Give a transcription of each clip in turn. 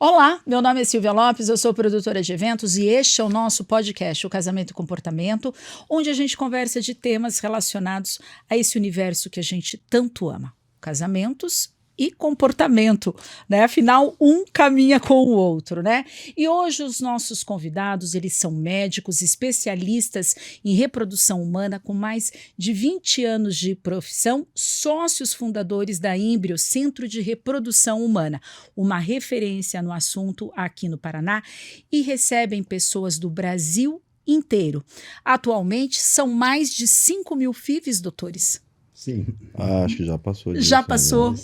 Olá, meu nome é Silvia Lopes, eu sou produtora de eventos e este é o nosso podcast, o Casamento e Comportamento, onde a gente conversa de temas relacionados a esse universo que a gente tanto ama, casamentos e comportamento, né? Afinal, um caminha com o outro, né? E hoje os nossos convidados, eles são médicos, especialistas em reprodução humana com mais de 20 anos de profissão, sócios fundadores da Embrio, Centro de Reprodução Humana, uma referência no assunto aqui no Paraná, e recebem pessoas do Brasil inteiro. Atualmente, são mais de 5.000 FIVs, doutores. Sim. Acho que já passou disso.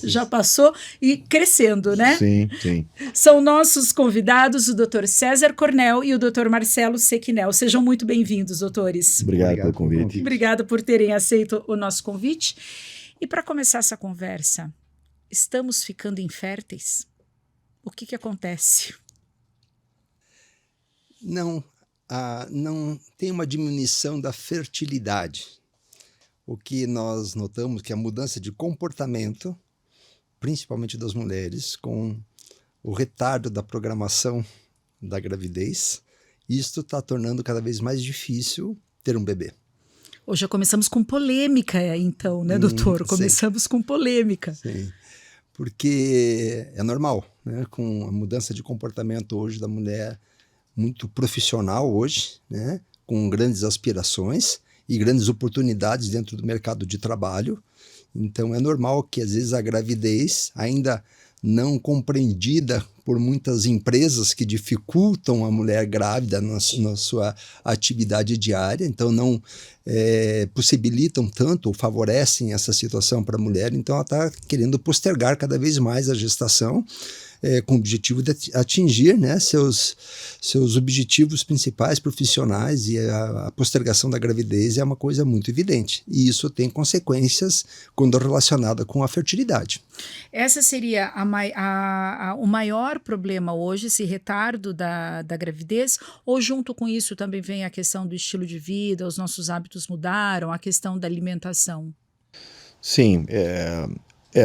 Já passou e crescendo, né? Sim. São nossos convidados o Dr. César Cornel e o Dr. Marcelo Sequinel. Sejam muito bem-vindos, doutores. Obrigado pelo convite. Obrigada por terem aceito o nosso convite. E para começar essa conversa, estamos ficando inférteis? O que acontece? Não tem uma diminuição da fertilidade. O que nós notamos que a mudança de comportamento, principalmente das mulheres, com o retardo da programação da gravidez, isto está tornando cada vez mais difícil ter um bebê. Hoje já começamos com polêmica, então, né, doutor? Começamos com polêmica. Sim, porque é normal, né? Com a mudança de comportamento hoje da mulher, muito profissional hoje, né? Com grandes aspirações e grandes oportunidades dentro do mercado de trabalho. Então é normal que às vezes a gravidez, ainda não compreendida por muitas empresas que dificultam a mulher grávida na sua atividade diária, então não possibilitam tanto ou favorecem essa situação para a mulher, então ela está querendo postergar cada vez mais a gestação, com o objetivo de atingir, né, seus objetivos principais profissionais, e a postergação da gravidez é uma coisa muito evidente. E isso tem consequências quando relacionada com a fertilidade. Essa seria o maior problema hoje, esse retardo da gravidez, ou junto com isso também vem a questão do estilo de vida, os nossos hábitos mudaram, a questão da alimentação? Sim,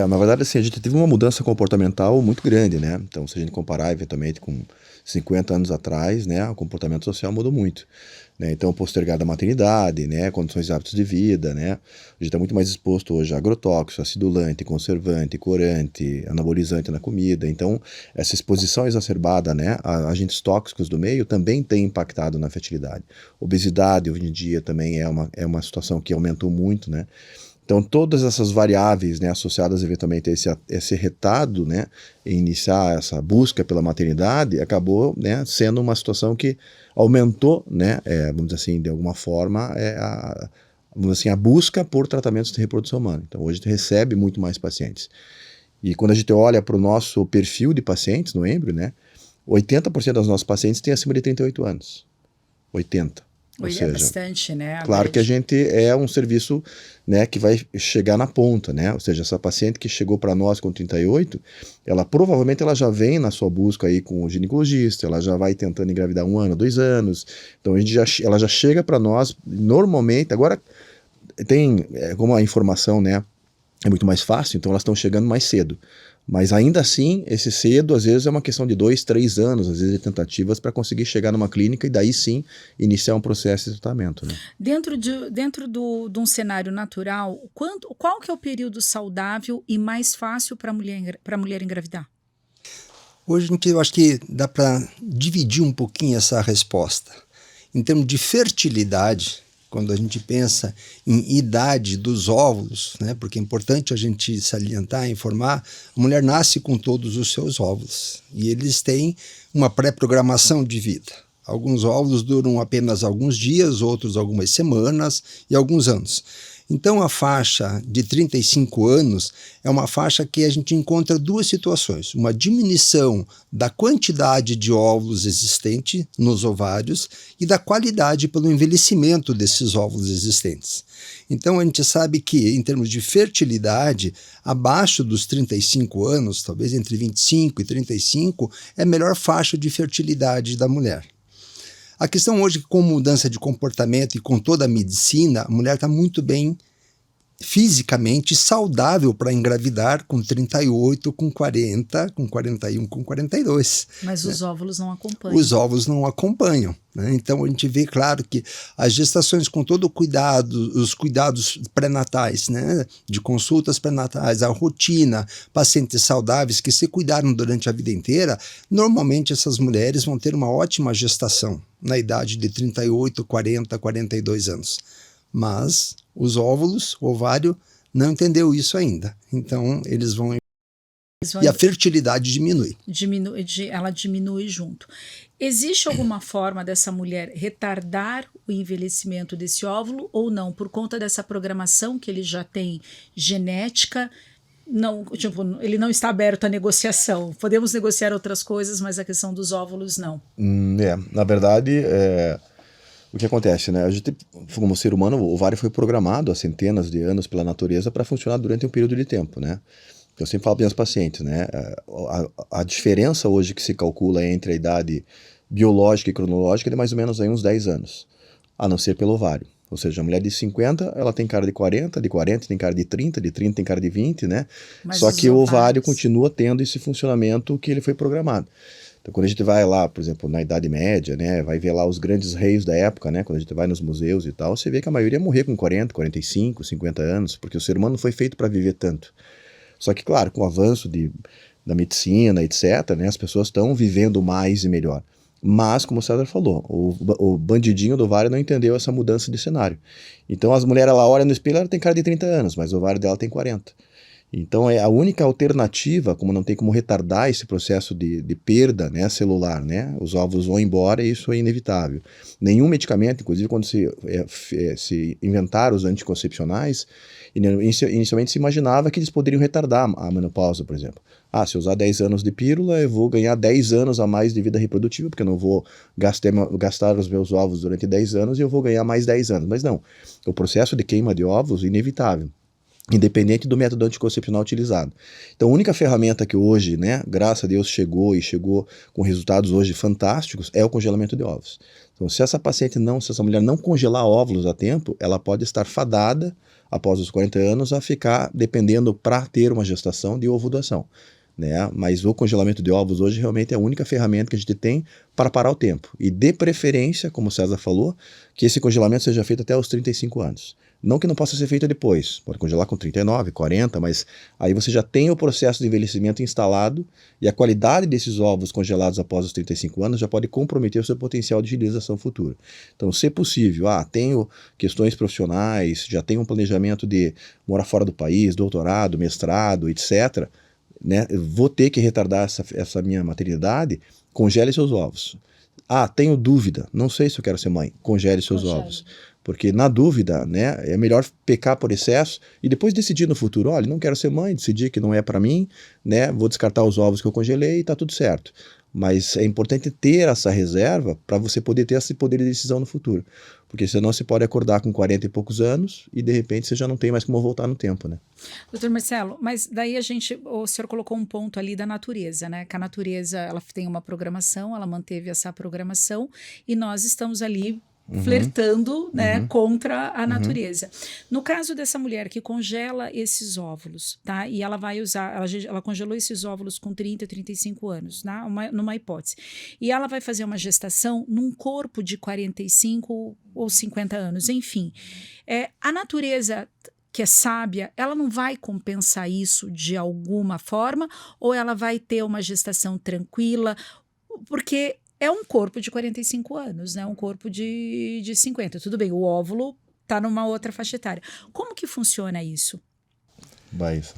na verdade, assim, a gente teve uma mudança comportamental muito grande, né? Então, se a gente comparar eventualmente com 50 anos atrás, né, o comportamento social mudou muito, né? Então, postergar da maternidade, né, condições e hábitos de vida, né? A gente está muito mais exposto hoje a agrotóxico, acidulante, conservante, corante, anabolizante na comida. Então, essa exposição exacerbada, né, a agentes tóxicos do meio também tem impactado na fertilidade. Obesidade, hoje em dia, também é uma situação que aumentou muito, né? Então, todas essas variáveis, né, associadas eventualmente a esse retardo, né, em iniciar essa busca pela maternidade, acabou, né, sendo uma situação que aumentou, né, vamos dizer assim, de alguma forma, a busca por tratamentos de reprodução humana. Então, hoje a gente recebe muito mais pacientes. E quando a gente olha para o nosso perfil de pacientes no Embrio, né, 80% dos nossos pacientes têm acima de 38 anos. 80%. Ou seja, bastante, né? Claro que a gente é um serviço, né, que vai chegar na ponta, né? Ou seja, essa paciente que chegou para nós com 38, ela provavelmente já vem na sua busca aí com o ginecologista, ela já vai tentando engravidar 1 ano, 2 anos. Então ela já chega para nós normalmente. Agora tem, como a informação, né, é muito mais fácil, então elas estão chegando mais cedo. Mas ainda assim, esse cedo às vezes é uma questão de 2, 3 anos, às vezes de tentativas para conseguir chegar numa clínica e daí sim iniciar um processo de tratamento, né? Dentro de um cenário natural, qual que é o período saudável e mais fácil para a mulher engravidar? Hoje eu acho que dá para dividir um pouquinho essa resposta. Em termos de fertilidade, quando a gente pensa em idade dos óvulos, né, porque é importante a gente salientar, informar, a mulher nasce com todos os seus óvulos e eles têm uma pré-programação de vida. Alguns óvulos duram apenas alguns dias, outros algumas semanas e alguns anos. Então a faixa de 35 anos é uma faixa que a gente encontra duas situações. Uma diminuição da quantidade de óvulos existente nos ovários e da qualidade pelo envelhecimento desses óvulos existentes. Então a gente sabe que em termos de fertilidade, abaixo dos 35 anos, talvez entre 25 e 35, é a melhor faixa de fertilidade da mulher. A questão hoje é que com mudança de comportamento e com toda a medicina, a mulher está muito bem fisicamente saudável para engravidar com 38, com 40, com 41, com 42. Mas né? os óvulos não acompanham. Os óvulos não acompanham. Né? Então a gente vê, claro, que as gestações com todo o cuidado, os cuidados pré-natais, né? De consultas pré-natais, a rotina, pacientes saudáveis que se cuidaram durante a vida inteira, normalmente essas mulheres vão ter uma ótima gestação na idade de 38, 40, 42 anos. Mas os óvulos, o ovário, não entendeu isso ainda. Então, eles vão... E a fertilidade diminui. Ela diminui junto. Existe alguma forma dessa mulher retardar o envelhecimento desse óvulo ou não? Por conta dessa programação que ele já tem genética, não, tipo, ele não está aberto à negociação. Podemos negociar outras coisas, mas a questão dos óvulos, não. Na verdade... O que acontece, né? A gente, como ser humano, o ovário foi programado há centenas de anos pela natureza para funcionar durante um período de tempo, né? Eu sempre falo para os pacientes, né? A diferença hoje que se calcula entre a idade biológica e cronológica é de mais ou menos aí uns 10 anos, a não ser pelo ovário. Ou seja, a mulher de 50, ela tem cara de 40, de 40 tem cara de 30 tem cara de 20, né? Mas só que o ovários... ovário continua tendo esse funcionamento que ele foi programado. Então, quando a gente vai lá, por exemplo, na Idade Média, né, vai ver lá os grandes reis da época, né, quando a gente vai nos museus e tal, você vê que a maioria morrer com 40, 45, 50 anos, porque o ser humano não foi feito para viver tanto. Só que, claro, com o avanço da medicina, etc., né, as pessoas estão vivendo mais e melhor. Mas, como o César falou, o bandidinho do ovário não entendeu essa mudança de cenário. Então, as mulheres, ela olha no espelho, ela tem cara de 30 anos, mas o ovário dela tem 40. Então, é a única alternativa, como não tem como retardar esse processo de perda, né, celular, né? Os óvulos vão embora e isso é inevitável. Nenhum medicamento, inclusive quando se inventaram os anticoncepcionais, inicialmente se imaginava que eles poderiam retardar a menopausa, por exemplo. Se eu usar 10 anos de pílula, eu vou ganhar 10 anos a mais de vida reprodutiva, porque eu não vou gastar os meus ovos durante 10 anos e eu vou ganhar mais 10 anos. Mas não, o processo de queima de ovos é inevitável, independente do método anticoncepcional utilizado. Então, a única ferramenta que hoje, né, graças a Deus, chegou com resultados hoje fantásticos, é o congelamento de ovos. Então, se essa mulher não congelar óvulos a tempo, ela pode estar fadada, após os 40 anos, a ficar dependendo para ter uma gestação de ovodoação. Né? Mas o congelamento de ovos hoje realmente é a única ferramenta que a gente tem para parar o tempo. E de preferência, como o César falou, que esse congelamento seja feito até os 35 anos. Não que não possa ser feito depois, pode congelar com 39, 40, mas aí você já tem o processo de envelhecimento instalado e a qualidade desses ovos congelados após os 35 anos já pode comprometer o seu potencial de utilização futura. Então, se possível, tenho questões profissionais, já tenho um planejamento de morar fora do país, doutorado, mestrado, etc., né, vou ter que retardar essa minha maternidade, congele seus ovos. Tenho dúvida, não sei se eu quero ser mãe, congele seus ovos. Porque na dúvida, né, é melhor pecar por excesso e depois decidir no futuro, olha, não quero ser mãe, decidir que não é para mim, né, vou descartar os ovos que eu congelei e tá tudo certo. Mas é importante ter essa reserva para você poder ter esse poder de decisão no futuro. Porque senão você pode acordar com 40 e poucos anos e de repente você já não tem mais como voltar no tempo, né? Doutor Marcelo, mas daí o senhor colocou um ponto ali da natureza, né? Que a natureza, ela tem uma programação, ela manteve essa programação e nós estamos ali flertando, né, contra a natureza. No caso dessa mulher que congela esses óvulos, tá? E ela vai usar, ela congelou esses óvulos com 30, 35 anos, né? Numa hipótese. E ela vai fazer uma gestação num corpo de 45 ou 50 anos, enfim. A natureza, que é sábia, ela não vai compensar isso de alguma forma, ou ela vai ter uma gestação tranquila, porque é um corpo de 45 anos, né? Um corpo de 50. Tudo bem, o óvulo está numa outra faixa etária. Como que funciona isso? Isso.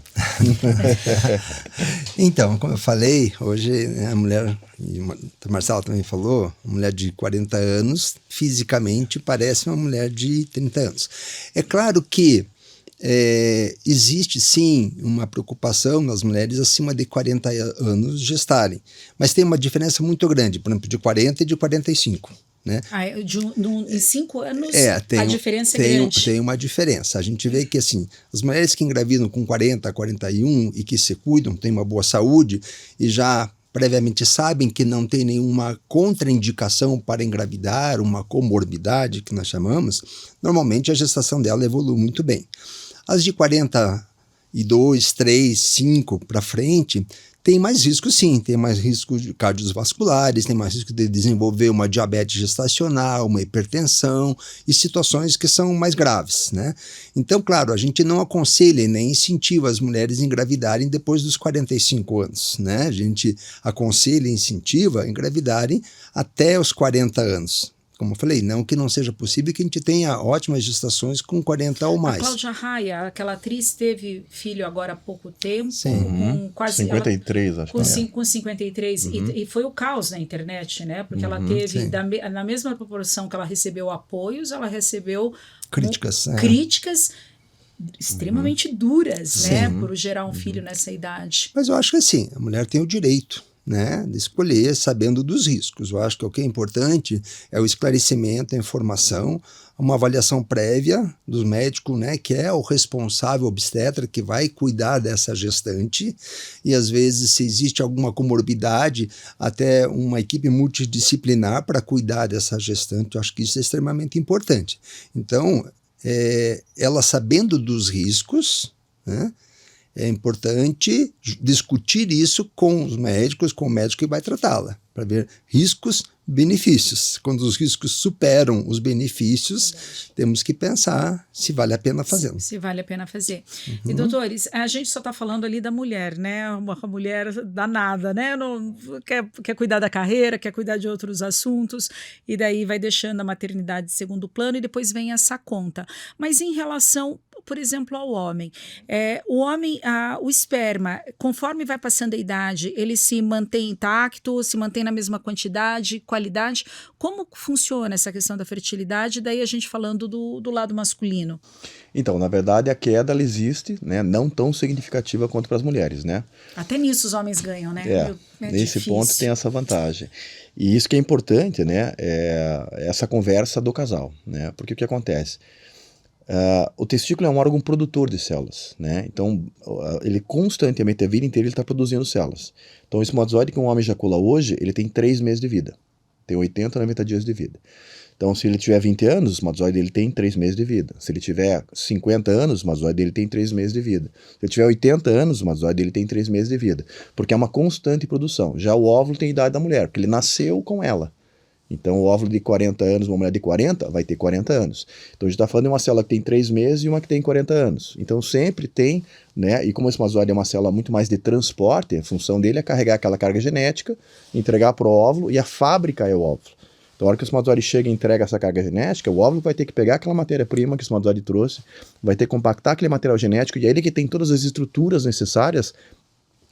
Então, como eu falei, hoje, né, a mulher, e o Marcelo também falou, uma mulher de 40 anos, fisicamente parece uma mulher de 30 anos. É claro que existe sim uma preocupação nas mulheres acima de 40 anos gestarem, mas tem uma diferença muito grande, por exemplo, de 40 e de 45. Né? Em 5 anos a diferença é grande. Tem uma diferença. A gente vê que assim, as mulheres que engravidam com 40, 41 e que se cuidam, têm uma boa saúde e já previamente sabem que não tem nenhuma contraindicação para engravidar, uma comorbidade que nós chamamos, normalmente a gestação dela evolui muito bem. As de 42, 3, 5 para frente, tem mais risco sim, tem mais risco de cardiovasculares, tem mais risco de desenvolver uma diabetes gestacional, uma hipertensão e situações que são mais graves, né? Então, claro, a gente não aconselha nem incentiva as mulheres a engravidarem depois dos 45 anos, né? A gente aconselha e incentiva a engravidarem até os 40 anos. Como eu falei, não que não seja possível que a gente tenha ótimas gestações com 40 ou mais. A Cláudia Raia, aquela atriz, teve filho agora há pouco tempo, Sim. com quase 53, acho que com 53, e foi o caos na internet, né? Porque ela teve, na mesma proporção que ela recebeu apoios, ela recebeu críticas extremamente duras, né? Por gerar um filho nessa idade. Mas eu acho que assim, a mulher tem o direito, né, de escolher sabendo dos riscos. Eu acho que o que é importante é o esclarecimento, a informação, uma avaliação prévia dos médicos, né, que é o responsável obstetra que vai cuidar dessa gestante, e às vezes se existe alguma comorbidade, até uma equipe multidisciplinar para cuidar dessa gestante. Eu acho que isso é extremamente importante. Então, ela sabendo dos riscos, né, é importante discutir isso com os médicos, com o médico que vai tratá-la, para ver riscos, benefícios. Quando os riscos superam os benefícios, temos que pensar se vale a pena fazer. Se vale a pena fazer. E, doutores, a gente só está falando ali da mulher, né? Uma mulher danada, né? Não, quer cuidar da carreira, quer cuidar de outros assuntos, e daí vai deixando a maternidade de segundo plano e depois vem essa conta. Mas em relação, por exemplo, ao homem, o esperma, conforme vai passando a idade, ele se mantém intacto, se mantém na mesma quantidade, qualidade? Como funciona essa questão da fertilidade? Daí a gente falando do lado masculino. Então, na verdade, a queda ela existe, né, não tão significativa quanto para as mulheres, né? Até nisso os homens ganham, né? Nesse difícil. ponto tem essa vantagem. E isso que é importante, né, é essa conversa do casal, né? Porque o que acontece? O testículo é um órgão produtor de células, né? Então, ele constantemente, a vida inteira, ele está produzindo células. Então, o espermatozoide que um homem ejacula hoje, ele tem 3 meses de vida. Tem 80, 90 dias de vida. Então, se ele tiver 20 anos, o espermatozoide dele tem 3 meses de vida. Se ele tiver 50 anos, o espermatozoide dele tem 3 meses de vida. Se ele tiver 80 anos, o espermatozoide dele tem 3 meses de vida. Porque é uma constante produção. Já o óvulo tem a idade da mulher, porque ele nasceu com ela. Então, o óvulo de 40 anos, uma mulher de 40, vai ter 40 anos. Então, a gente está falando de uma célula que tem 3 meses e uma que tem 40 anos. Então, sempre tem, né? E como o espermatozoide é uma célula muito mais de transporte, a função dele é carregar aquela carga genética, entregar para o óvulo, e a fábrica é o óvulo. Então, a hora que o espermatozoide chega e entrega essa carga genética, o óvulo vai ter que pegar aquela matéria-prima que o espermatozoide trouxe, vai ter que compactar aquele material genético, e é ele que tem todas as estruturas necessárias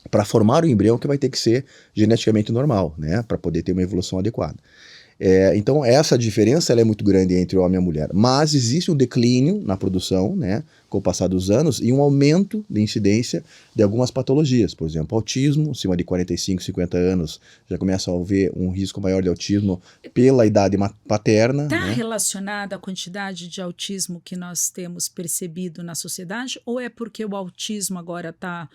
para formar o embrião, que vai ter que ser geneticamente normal, né? Para poder ter uma evolução adequada. Então essa diferença ela é muito grande entre o homem e a mulher, mas existe um declínio na produção, né, com o passar dos anos, e um aumento de incidência de algumas patologias, por exemplo, autismo, acima de 45, 50 anos, já começa a haver um risco maior de autismo pela idade paterna. Está né? relacionada à quantidade de autismo que nós temos percebido na sociedade, ou é porque o autismo agora está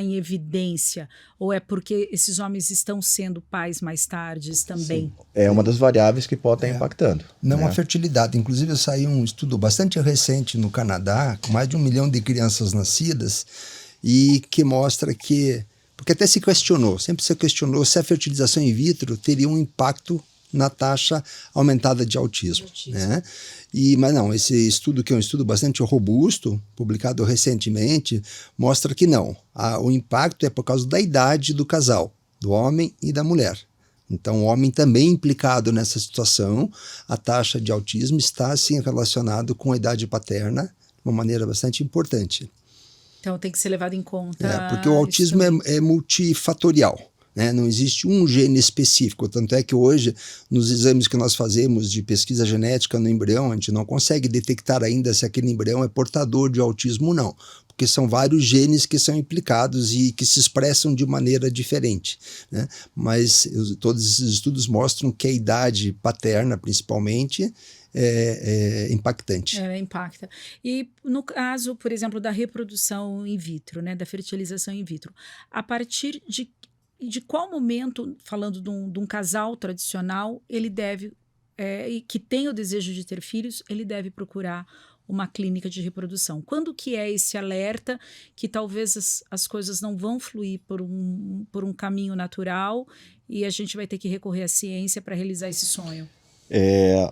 em evidência, ou é porque esses homens estão sendo pais mais tardes também? Sim. É uma das variáveis que pode estar impactando. Não a fertilidade. Inclusive, saiu um estudo bastante recente no Canadá, com mais de 1 milhão de crianças nascidas, e que mostra que... Porque até sempre se questionou se a fertilização in vitro teria um impacto na taxa aumentada de autismo. Né? Mas não, esse estudo, que é um estudo bastante robusto, publicado recentemente, mostra que não. O impacto é por causa da idade do casal, do homem e da mulher. Então, o homem também implicado nessa situação, a taxa de autismo está, sim, relacionado com a idade paterna, de uma maneira bastante importante. Então, tem que ser levado em conta. Porque o autismo é multifatorial. Né? Não existe um gene específico, tanto é que hoje, nos exames que nós fazemos de pesquisa genética no embrião, a gente não consegue detectar ainda se aquele embrião é portador de autismo ou não, porque são vários genes que são implicados e que se expressam de maneira diferente. Né? Mas todos esses estudos mostram que a idade paterna, principalmente, é impactante. Impacta. E no caso, por exemplo, da reprodução in vitro, né, da fertilização in vitro, a partir de qual momento, falando de um casal tradicional, ele deve, e que tem o desejo de ter filhos, ele deve procurar uma clínica de reprodução. Quando que é esse alerta que talvez as coisas não vão fluir por um caminho natural e a gente vai ter que recorrer à ciência para realizar esse sonho?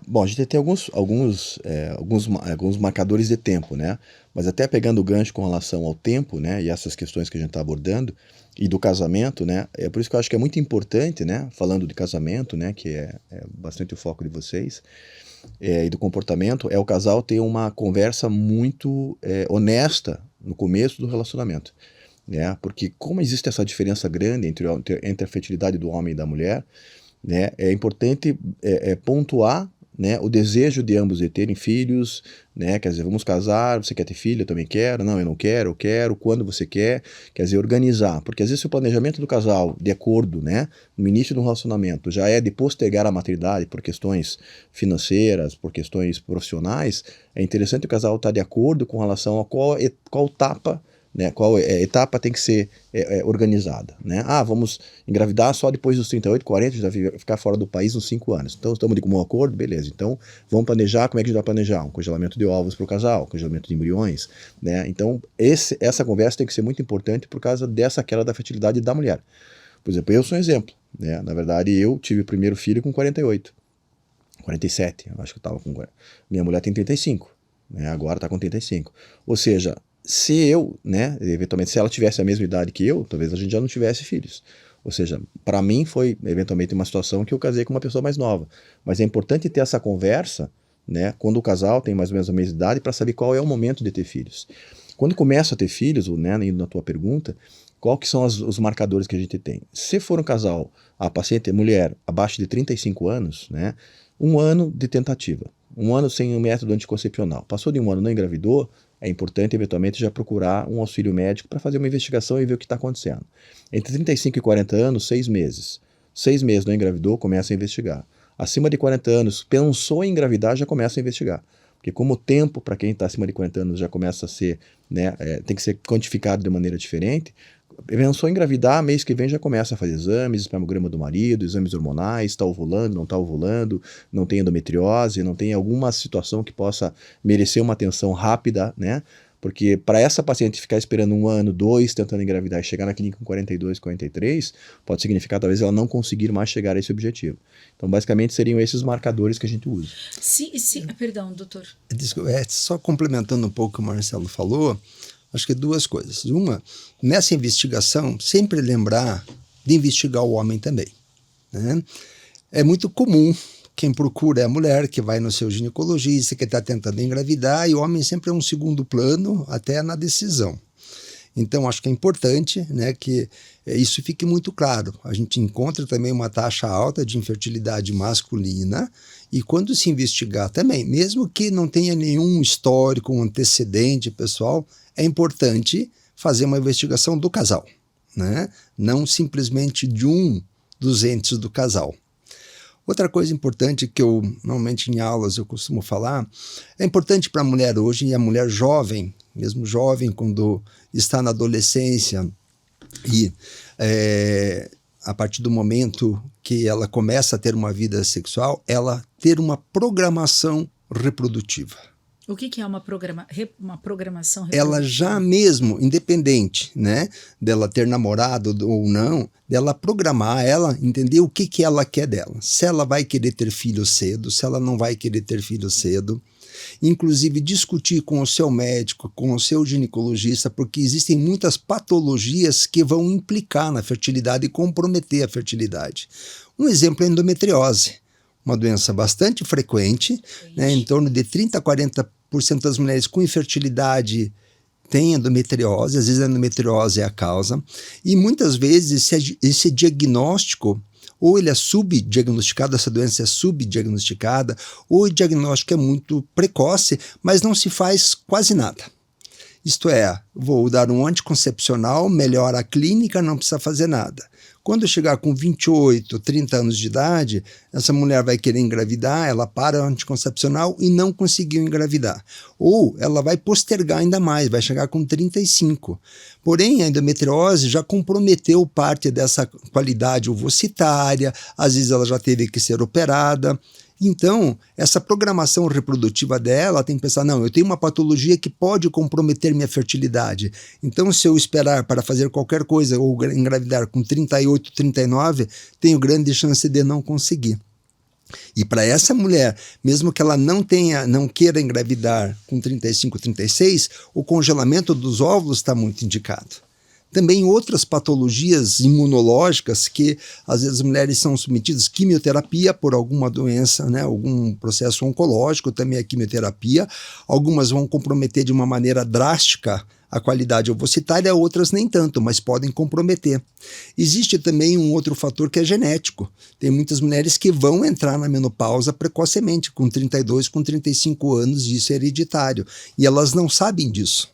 Bom, a gente tem alguns marcadores de tempo, né? Mas até pegando o gancho com relação ao tempo, né? E essas questões que a gente está abordando, e do casamento, né? É por isso que eu acho que é muito importante, né? Falando de casamento, né? Que é bastante o foco de vocês, e do comportamento, é o casal ter uma conversa muito honesta no começo do relacionamento, né? Porque como existe essa diferença grande entre a fertilidade do homem e da mulher, né, é importante pontuar, né, o desejo de ambos de terem filhos, né, quer dizer, vamos casar, você quer ter filho, eu também quero, não, eu não quero, eu quero, quando você quer dizer, organizar, porque às vezes se o planejamento do casal, de acordo, né, no início do relacionamento, já é de postergar a maternidade por questões financeiras, por questões profissionais, é interessante o casal estar de acordo com relação a qual etapa, né, qual etapa tem que ser organizada, né? Vamos engravidar só depois dos 38, 40, já ficar fora do país uns 5 anos. Então, estamos de comum acordo, beleza. Então, vamos planejar, como é que a gente vai planejar? Um congelamento de ovos para o casal, um congelamento de embriões, né? Então, essa conversa tem que ser muito importante por causa dessa queda da fertilidade da mulher. Por exemplo, eu sou um exemplo, né? Na verdade, eu tive o primeiro filho com 48, 47, eu acho que eu estava com... Minha mulher tem 35, né? Agora está com 35. Ou seja, se eu, né, eventualmente, se ela tivesse a mesma idade que eu, talvez a gente já não tivesse filhos. Ou seja, para mim foi, eventualmente, uma situação que eu casei com uma pessoa mais nova. Mas é importante ter essa conversa, né, quando o casal tem mais ou menos a mesma idade, para saber qual é o momento de ter filhos. Quando começa a ter filhos, né, indo na tua pergunta, qual que são os marcadores que a gente tem? Se for um casal, a paciente é mulher abaixo de 35 anos, né, 1 ano de tentativa, 1 ano sem um método anticoncepcional. Passou de 1 ano, não engravidou, é importante, eventualmente, já procurar um auxílio médico para fazer uma investigação e ver o que está acontecendo. Entre 35 e 40 anos, 6 meses. 6 meses não engravidou, começa a investigar. Acima de 40 anos, pensou em engravidar, já começa a investigar. Porque como o tempo para quem está acima de 40 anos já começa a ser, né, tem que ser quantificado de maneira diferente, pensou em engravidar, mês que vem já começa a fazer exames, espermograma do marido, exames hormonais, está ovulando, não está ovulando, não tem endometriose, não tem alguma situação que possa merecer uma atenção rápida, né? Porque para essa paciente ficar esperando 1 ano, 2, tentando engravidar e chegar na clínica com 42, 43, pode significar talvez ela não conseguir mais chegar a esse objetivo. Então, basicamente, seriam esses marcadores que a gente usa. Perdão, doutor. Desculpa, só complementando um pouco o que o Marcelo falou, acho que 2 coisas. Uma, nessa investigação, sempre lembrar de investigar o homem também, né? É muito comum quem procura é a mulher que vai no seu ginecologista, que está tentando engravidar, e o homem sempre é um segundo plano, até na decisão. Então, acho que é importante, né, que isso fique muito claro. A gente encontra também uma taxa alta de infertilidade masculina, e quando se investigar também, mesmo que não tenha nenhum histórico, um antecedente pessoal, é importante fazer uma investigação do casal, né? Não simplesmente de um dos entes do casal. Outra coisa importante que eu, normalmente em aulas eu costumo falar, é importante para a mulher hoje, e a mulher jovem, mesmo jovem, quando está na adolescência, e a partir do momento que ela começa a ter uma vida sexual, ela ter uma programação reprodutiva. O que é uma programação reprodutiva? Ela já mesmo, independente, né, dela ter namorado ou não, dela programar ela, entender o que ela quer dela. Se ela vai querer ter filho cedo, se ela não vai querer ter filho cedo. Inclusive discutir com o seu médico, com o seu ginecologista, porque existem muitas patologias que vão implicar na fertilidade e comprometer a fertilidade. Um exemplo é a endometriose, uma doença bastante frequente, né, em torno de 30% a 40% das mulheres com infertilidade têm endometriose, às vezes a endometriose é a causa, e muitas vezes esse diagnóstico, ou ele é subdiagnosticado, essa doença é subdiagnosticada, ou o diagnóstico é muito precoce, mas não se faz quase nada. Isto é, vou dar um anticoncepcional, melhora a clínica, não precisa fazer nada. Quando chegar com 28, 30 anos de idade, essa mulher vai querer engravidar, ela para o anticoncepcional e não conseguiu engravidar. Ou ela vai postergar ainda mais, vai chegar com 35. Porém, a endometriose já comprometeu parte dessa qualidade ovocitária, às vezes ela já teve que ser operada. Então, essa programação reprodutiva dela tem que pensar, não, eu tenho uma patologia que pode comprometer minha fertilidade. Então, se eu esperar para fazer qualquer coisa ou engravidar com 38, 39, tenho grande chance de não conseguir. E para essa mulher, mesmo que ela não queira engravidar com 35, 36, o congelamento dos óvulos está muito indicado. Também outras patologias imunológicas que às vezes as mulheres são submetidas à quimioterapia por alguma doença, né, algum processo oncológico, também a quimioterapia. Algumas vão comprometer de uma maneira drástica a qualidade ovocitária, outras nem tanto, mas podem comprometer. Existe também um outro fator que é genético. Tem muitas mulheres que vão entrar na menopausa precocemente, com 32, com 35 anos, e isso é hereditário. E elas não sabem disso.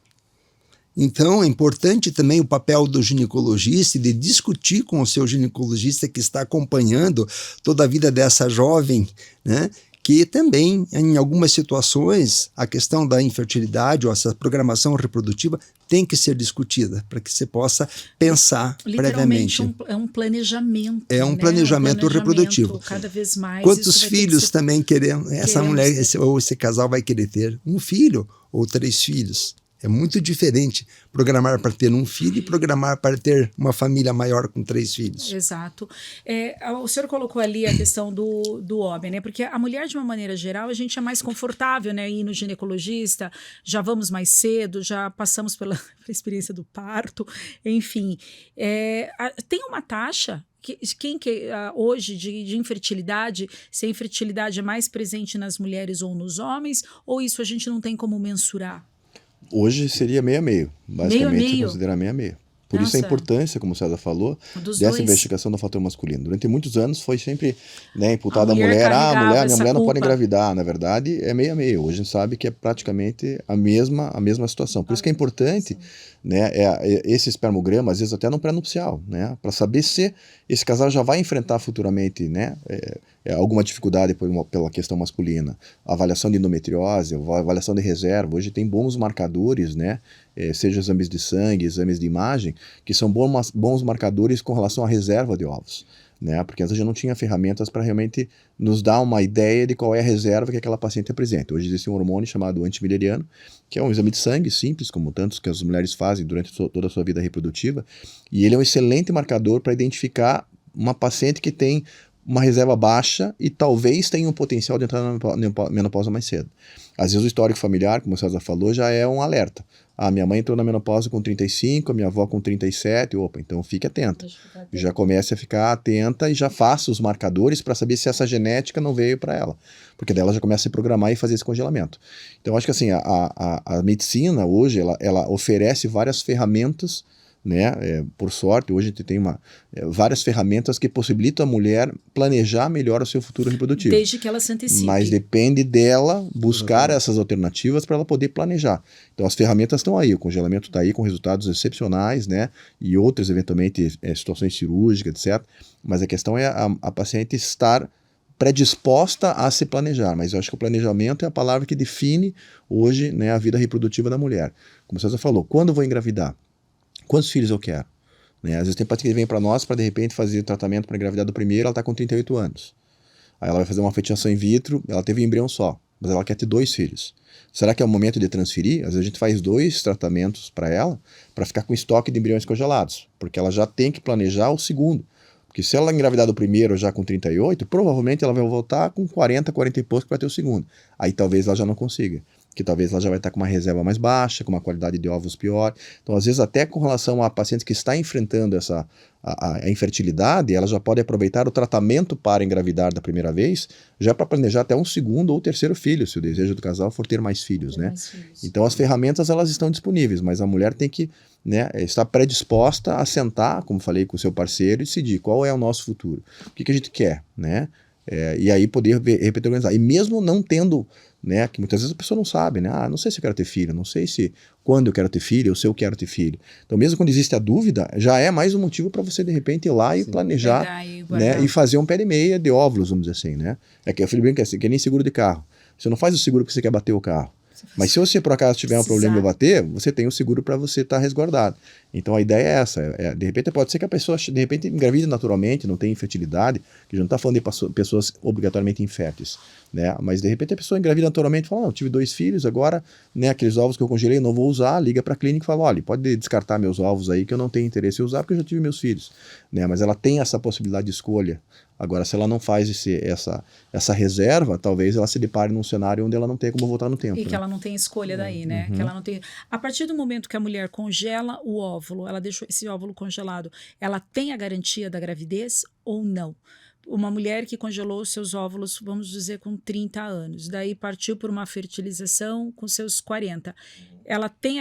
Então, é importante também o papel do ginecologista e de discutir com o seu ginecologista que está acompanhando toda a vida dessa jovem, né? Que também, em algumas situações, a questão da infertilidade ou essa programação reprodutiva tem que ser discutida para que você possa pensar previamente. É um planejamento. É um planejamento reprodutivo. Cada vez mais. Quantos filhos também essa mulher ou esse casal vai querer ter? Um filho ou 3 filhos? É muito diferente programar para ter um filho e programar para ter uma família maior com 3 filhos. Exato. O senhor colocou ali a questão do homem, né? Porque a mulher, de uma maneira geral, a gente é mais confortável, né? Ir no ginecologista, já vamos mais cedo, já passamos pela experiência do parto, enfim. Tem uma taxa hoje de infertilidade, se a infertilidade é mais presente nas mulheres ou nos homens, ou isso a gente não tem como mensurar? Hoje seria meio a meio, basicamente se considera meio a meio. Por isso a importância, como o César falou, dessa investigação do fator masculino. Durante muitos anos foi sempre, né, imputada a mulher, minha mulher não pode engravidar. Na verdade, é meio a meio. Hoje a gente sabe que é praticamente a mesma situação. Por isso que é importante, né, esse espermograma, às vezes até no pré-nupcial, né, para saber se esse casal já vai enfrentar futuramente, né, alguma dificuldade pela questão masculina. A avaliação de endometriose, a avaliação de reserva. Hoje tem bons marcadores, né, seja exames de sangue, exames de imagem, que são bons marcadores com relação à reserva de ovos, né? Porque antes a gente não tinha ferramentas para realmente nos dar uma ideia de qual é a reserva que aquela paciente apresenta. Hoje existe um hormônio chamado antimileriano, que é um exame de sangue simples, como tantos que as mulheres fazem durante toda a sua vida reprodutiva, e ele é um excelente marcador para identificar uma paciente que tem uma reserva baixa e talvez tenha um potencial de entrar na menopausa mais cedo. Às vezes o histórico familiar, como o César falou, já é um alerta. Minha mãe entrou na menopausa com 35, a minha avó com 37, então fique atenta. Já comece a ficar atenta e já faça os marcadores para saber se essa genética não veio para ela. Porque daí ela já começa a se programar e fazer esse congelamento. Então acho que assim, a medicina hoje, ela oferece várias ferramentas, né? Por sorte, hoje a gente tem várias ferramentas que possibilitam a mulher planejar melhor o seu futuro reprodutivo. Desde que ela se antecipe. Mas depende dela buscar essas alternativas para ela poder planejar. Então as ferramentas estão aí, o congelamento está aí com resultados excepcionais, né? E outras, eventualmente, situações cirúrgicas, etc. Mas a questão é a paciente estar predisposta a se planejar, mas eu acho que o planejamento é a palavra que define hoje, né, a vida reprodutiva da mulher. Como você falou, quando eu vou engravidar? Quantos filhos eu quero? Né? Às vezes tem paciente que vem para nós para de repente fazer tratamento para engravidar do primeiro, ela está com 38 anos. Aí ela vai fazer uma fecundação in vitro, ela teve um embrião só, mas ela quer ter 2 filhos. Será que é o momento de transferir? Às vezes a gente faz 2 tratamentos para ela, para ficar com estoque de embriões congelados, porque ela já tem que planejar o segundo. Porque se ela engravidar do primeiro já com 38, provavelmente ela vai voltar com 40 e pouco para ter o segundo. Aí talvez ela já não consiga. Que talvez ela já vai estar com uma reserva mais baixa, com uma qualidade de ovos pior. Então, às vezes, até com relação a pacientes que está enfrentando a infertilidade, ela já pode aproveitar o tratamento para engravidar da primeira vez, já para planejar até um segundo ou terceiro filho, se o desejo do casal for ter mais filhos, né? Então, as ferramentas, elas estão disponíveis, mas a mulher tem que, né, estar predisposta a sentar, como falei, com o seu parceiro e decidir qual é o nosso futuro, o que a gente quer, né? E aí poder repetir, organizar. E mesmo não tendo, né, que muitas vezes a pessoa não sabe, né, não sei se eu quero ter filho, não sei se quando eu quero ter filho ou se eu quero ter filho. Então mesmo quando existe a dúvida, já é mais um motivo para você de repente ir lá e planejar, né, e fazer um pé e meia de óvulos, vamos dizer assim, né. É que eu falei bem que é nem seguro de carro. Você não faz o seguro porque você quer bater o carro. Mas se você, por acaso, tiver um problema e Precisar. bater, você tem o seguro para você estar resguardado. Então, a ideia é essa. De repente, pode ser que a pessoa, de repente, engravide naturalmente, não tenha infertilidade, que a gente não está falando de pessoas obrigatoriamente inférteis, né? Mas, de repente, a pessoa engravida naturalmente e fala, não, eu tive 2 filhos, agora, né, aqueles ovos que eu congelei, não vou usar, liga para a clínica e fala, olha, pode descartar meus ovos aí, que eu não tenho interesse em usar, porque eu já tive meus filhos, né? Mas ela tem essa possibilidade de escolha. Agora, se ela não faz essa reserva, talvez ela se depare num cenário onde ela não tenha como voltar no tempo. E que né? ela não tem escolha daí, né? Que ela não tem. A partir do momento que a mulher congela o óvulo, ela deixou esse óvulo congelado, ela tem a garantia da gravidez ou não? Uma mulher que congelou seus óvulos, vamos dizer, com 30 anos, daí partiu por uma fertilização com seus 40. Ela tem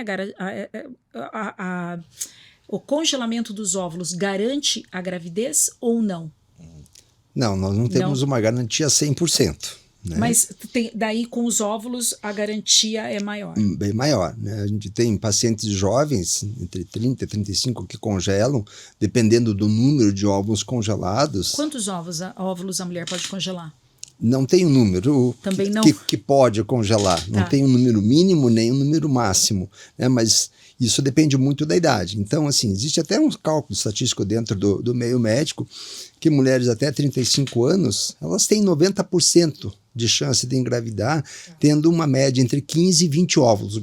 o congelamento dos óvulos garante a gravidez ou não? Não, nós não temos uma garantia 100%. Né? Mas daí com os óvulos a garantia é maior. Bem maior. Né? A gente tem pacientes jovens, entre 30 e 35, que congelam, dependendo do número de óvulos congelados. Quantos óvulos a mulher pode congelar? Não tem um número Também não. que pode congelar. Não tem um número mínimo nem um número máximo. Né? Mas isso depende muito da idade. Então, assim, existe até um cálculo estatístico dentro do meio médico que mulheres até 35 anos, elas têm 90% de chance de engravidar, tendo uma média entre 15 e 20 óvulos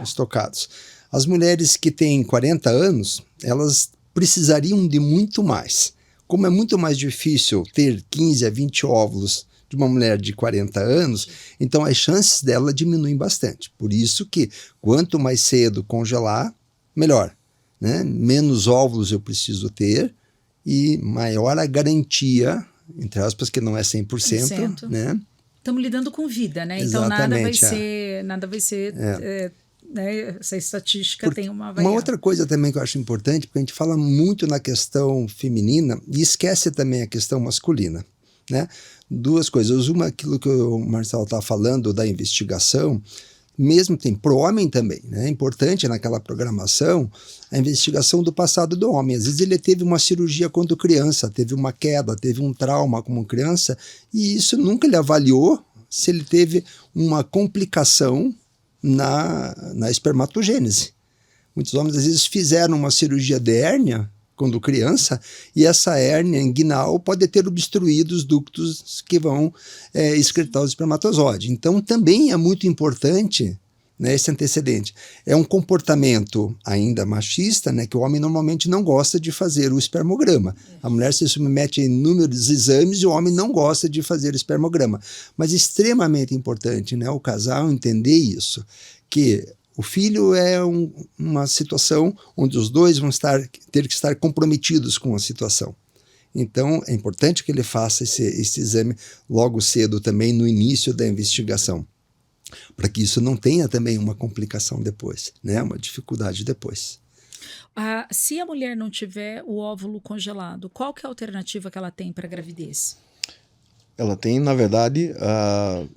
estocados. As mulheres que têm 40 anos, elas precisariam de muito mais. Como é muito mais difícil ter 15 a 20 óvulos de uma mulher de 40 anos, então as chances dela diminuem bastante. Por isso que quanto mais cedo congelar, melhor. Né? Menos óvulos eu preciso ter e maior a garantia, entre aspas, que não é 100%, né? Estamos lidando com vida, né? Então Exatamente, nada vai ser né? Essa estatística tem uma variável. Uma outra coisa também que eu acho importante, porque a gente fala muito na questão feminina e esquece também a questão masculina, né? 2 coisas. Uma, aquilo que o Marcelo está falando da investigação, mesmo tem para o homem também, né? É importante naquela programação a investigação do passado do homem. Às vezes ele teve uma cirurgia quando criança, teve uma queda, teve um trauma como criança, e isso nunca ele avaliou se ele teve uma complicação na espermatogênese. Muitos homens às vezes fizeram uma cirurgia de hérnia quando criança, e essa hérnia inguinal pode ter obstruído os ductos que vão excretar os espermatozoides. Então também é muito importante, né, esse antecedente. É um comportamento ainda machista, né, que o homem normalmente não gosta de fazer o espermograma. A mulher se submete a inúmeros exames e o homem não gosta de fazer o espermograma. Mas é extremamente importante, né, o casal entender isso, que o filho é uma situação onde os dois vão ter que estar comprometidos com a situação. Então, é importante que ele faça esse exame logo cedo também no início da investigação, para que isso não tenha também uma complicação depois, né? Uma dificuldade depois. Se a mulher não tiver o óvulo congelado, qual que é a alternativa que ela tem para a gravidez? Ela tem, na verdade,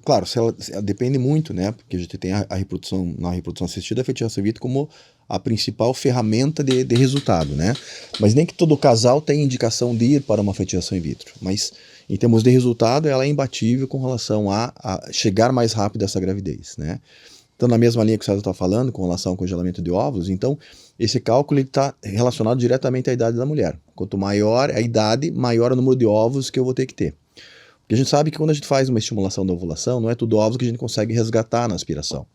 claro, ela depende muito, né? Porque a gente tem a reprodução, na reprodução assistida, a fertilização in vitro como a principal ferramenta de resultado, né? Mas nem que todo casal tenha indicação de ir para uma fertilização in vitro. Mas, em termos de resultado, ela é imbatível com relação a chegar mais rápido a essa gravidez, né? Então, na mesma linha que o César está falando, com relação ao congelamento de óvulos, então, esse cálculo está relacionado diretamente à idade da mulher. Quanto maior a idade, maior o número de óvulos que eu vou ter que ter. Porque a gente sabe que quando a gente faz uma estimulação da ovulação, não é tudo óvulo que a gente consegue resgatar na aspiração,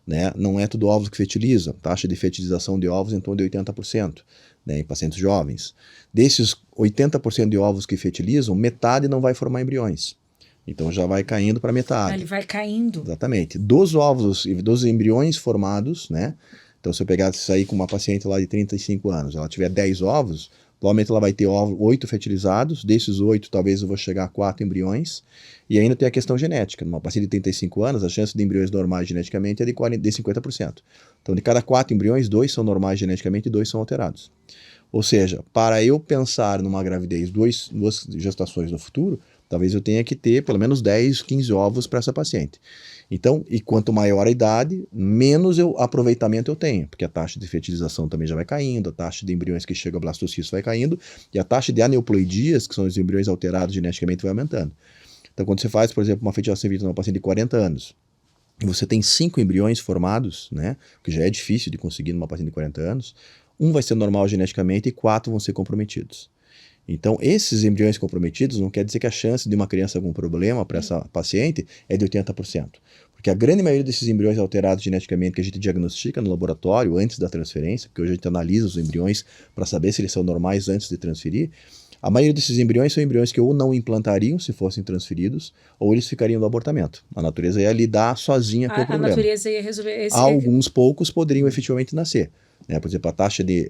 né? Não é tudo óvulo que fertiliza. Taxa de fertilização de óvulos em torno de 80%, né, em pacientes jovens. Desses 80% de óvulos que fertilizam, metade não vai formar embriões. Então já vai caindo para metade. Ele vai caindo. Exatamente. Dos óvulos e dos embriões formados, né? Então se eu pegar isso aí com uma paciente lá de 35 anos, ela tiver 10 óvulos, provavelmente ela vai ter 8 fertilizados, desses 8 talvez eu vou chegar a 4 embriões, e ainda tem a questão genética. Numa paciente de 35 anos, a chance de embriões normais geneticamente é de 50%. Então de cada 4 embriões, 2 são normais geneticamente e 2 são alterados. Ou seja, para eu pensar numa gravidez, duas gestações no futuro, talvez eu tenha que ter pelo menos 10, 15 ovos para essa paciente. Então, e quanto maior a idade, menos aproveitamento eu tenho, porque a taxa de fertilização também já vai caindo, a taxa de embriões que chegam ao blastocisto vai caindo, e a taxa de aneuploidias, que são os embriões alterados geneticamente, vai aumentando. Então, quando você faz, por exemplo, uma fertilização in vitro numa paciente de 40 anos, você tem 5 embriões formados, né, que já é difícil de conseguir numa paciente de 40 anos, um vai ser normal geneticamente e 4 vão ser comprometidos. Então, esses embriões comprometidos não quer dizer que a chance de uma criança com problema para essa paciente é de 80%. Porque a grande maioria desses embriões alterados geneticamente que a gente diagnostica no laboratório antes da transferência, porque hoje a gente analisa os embriões para saber se eles são normais antes de transferir, a maioria desses embriões são embriões que ou não implantariam se fossem transferidos, ou eles ficariam no abortamento. A natureza ia lidar sozinha com o problema. A natureza ia resolver esse... Alguns poucos poderiam efetivamente nascer. Né? Por exemplo, a taxa de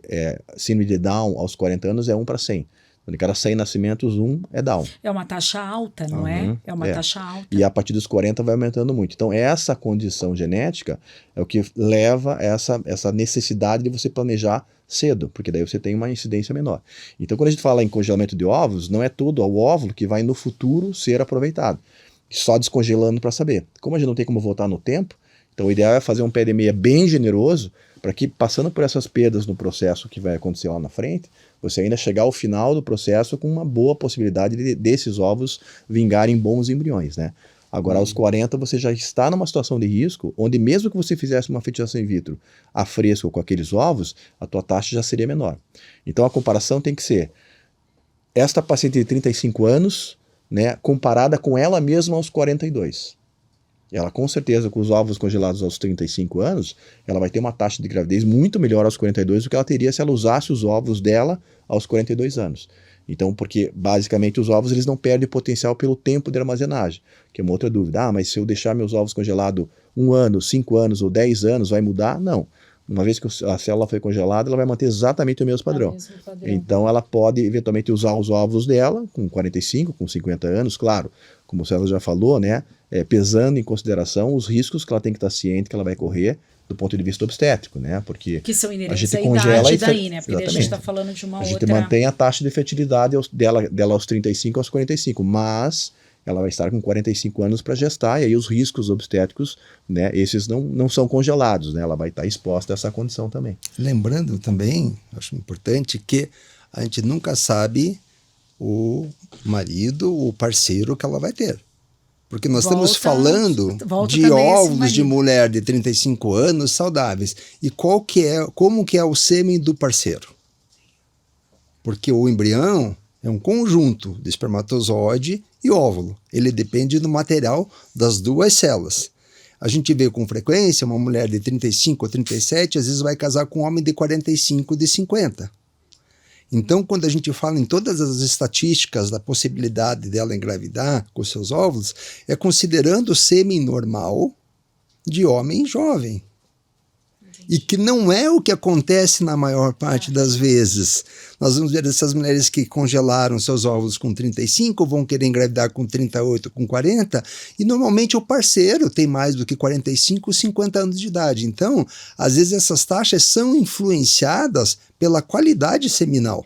síndrome de Down aos 40 anos é 1 para 100. De cada 100 nascimentos, 1 é Down. É uma taxa alta, não é? É uma taxa alta. E a partir dos 40 vai aumentando muito. Então, essa condição genética é o que leva a essa necessidade de você planejar cedo, porque daí você tem uma incidência menor. Então, quando a gente fala em congelamento de óvulos, não é todo o óvulo que vai no futuro ser aproveitado. Só descongelando para saber. Como a gente não tem como voltar no tempo, então o ideal é fazer um pé de meia bem generoso, para que, passando por essas perdas no processo que vai acontecer lá na frente, você ainda chegar ao final do processo com uma boa possibilidade desses ovos vingarem bons embriões, né? Agora, aos 40, você já está numa situação de risco, onde mesmo que você fizesse uma fertilização in vitro a fresco com aqueles ovos, a tua taxa já seria menor. Então, a comparação tem que ser esta paciente de 35 anos, né, comparada com ela mesma aos 42. Ela, com certeza, com os ovos congelados aos 35 anos, ela vai ter uma taxa de gravidez muito melhor aos 42 do que ela teria se ela usasse os ovos dela aos 42 anos. Então, porque, basicamente, os ovos eles não perdem potencial pelo tempo de armazenagem, que é uma outra dúvida. Ah, mas se eu deixar meus ovos congelados 1 ano, 5 anos ou 10 anos, vai mudar? Não. Uma vez que a célula foi congelada, ela vai manter exatamente o mesmo padrão. Então, ela pode, eventualmente, usar os ovos dela com 45, com 50 anos, claro, como o César já falou, né? Pesando em consideração os riscos que ela tem que estar ciente que ela vai correr do ponto de vista obstétrico, né? Porque que são a inerentes gente à congela idade daí, né? Porque exatamente. a gente está falando de uma outra... A gente mantém a taxa de fertilidade dela aos 35 aos 45, mas ela vai estar com 45 anos para gestar, e aí os riscos obstétricos, né, esses não são congelados, né? Ela vai estar exposta a essa condição também. Lembrando também, acho importante, que a gente nunca sabe o marido, o parceiro que ela vai ter. Porque nós estamos falando de óvulos de mulher de 35 anos saudáveis. E como que é o sêmen do parceiro? Porque o embrião é um conjunto de espermatozoide e óvulo. Ele depende do material das duas células. A gente vê com frequência uma mulher de 35 ou 37, às vezes vai casar com um homem de 45, de 50. Então, quando a gente fala em todas as estatísticas da possibilidade dela engravidar com seus óvulos, é considerando o sêmen normal de homem jovem. E que não é o que acontece na maior parte das vezes. Nós vamos ver essas mulheres que congelaram seus óvulos com 35, vão querer engravidar com 38, com 40, e normalmente o parceiro tem mais do que 45, 50 anos de idade. Então, às vezes essas taxas são influenciadas pela qualidade seminal.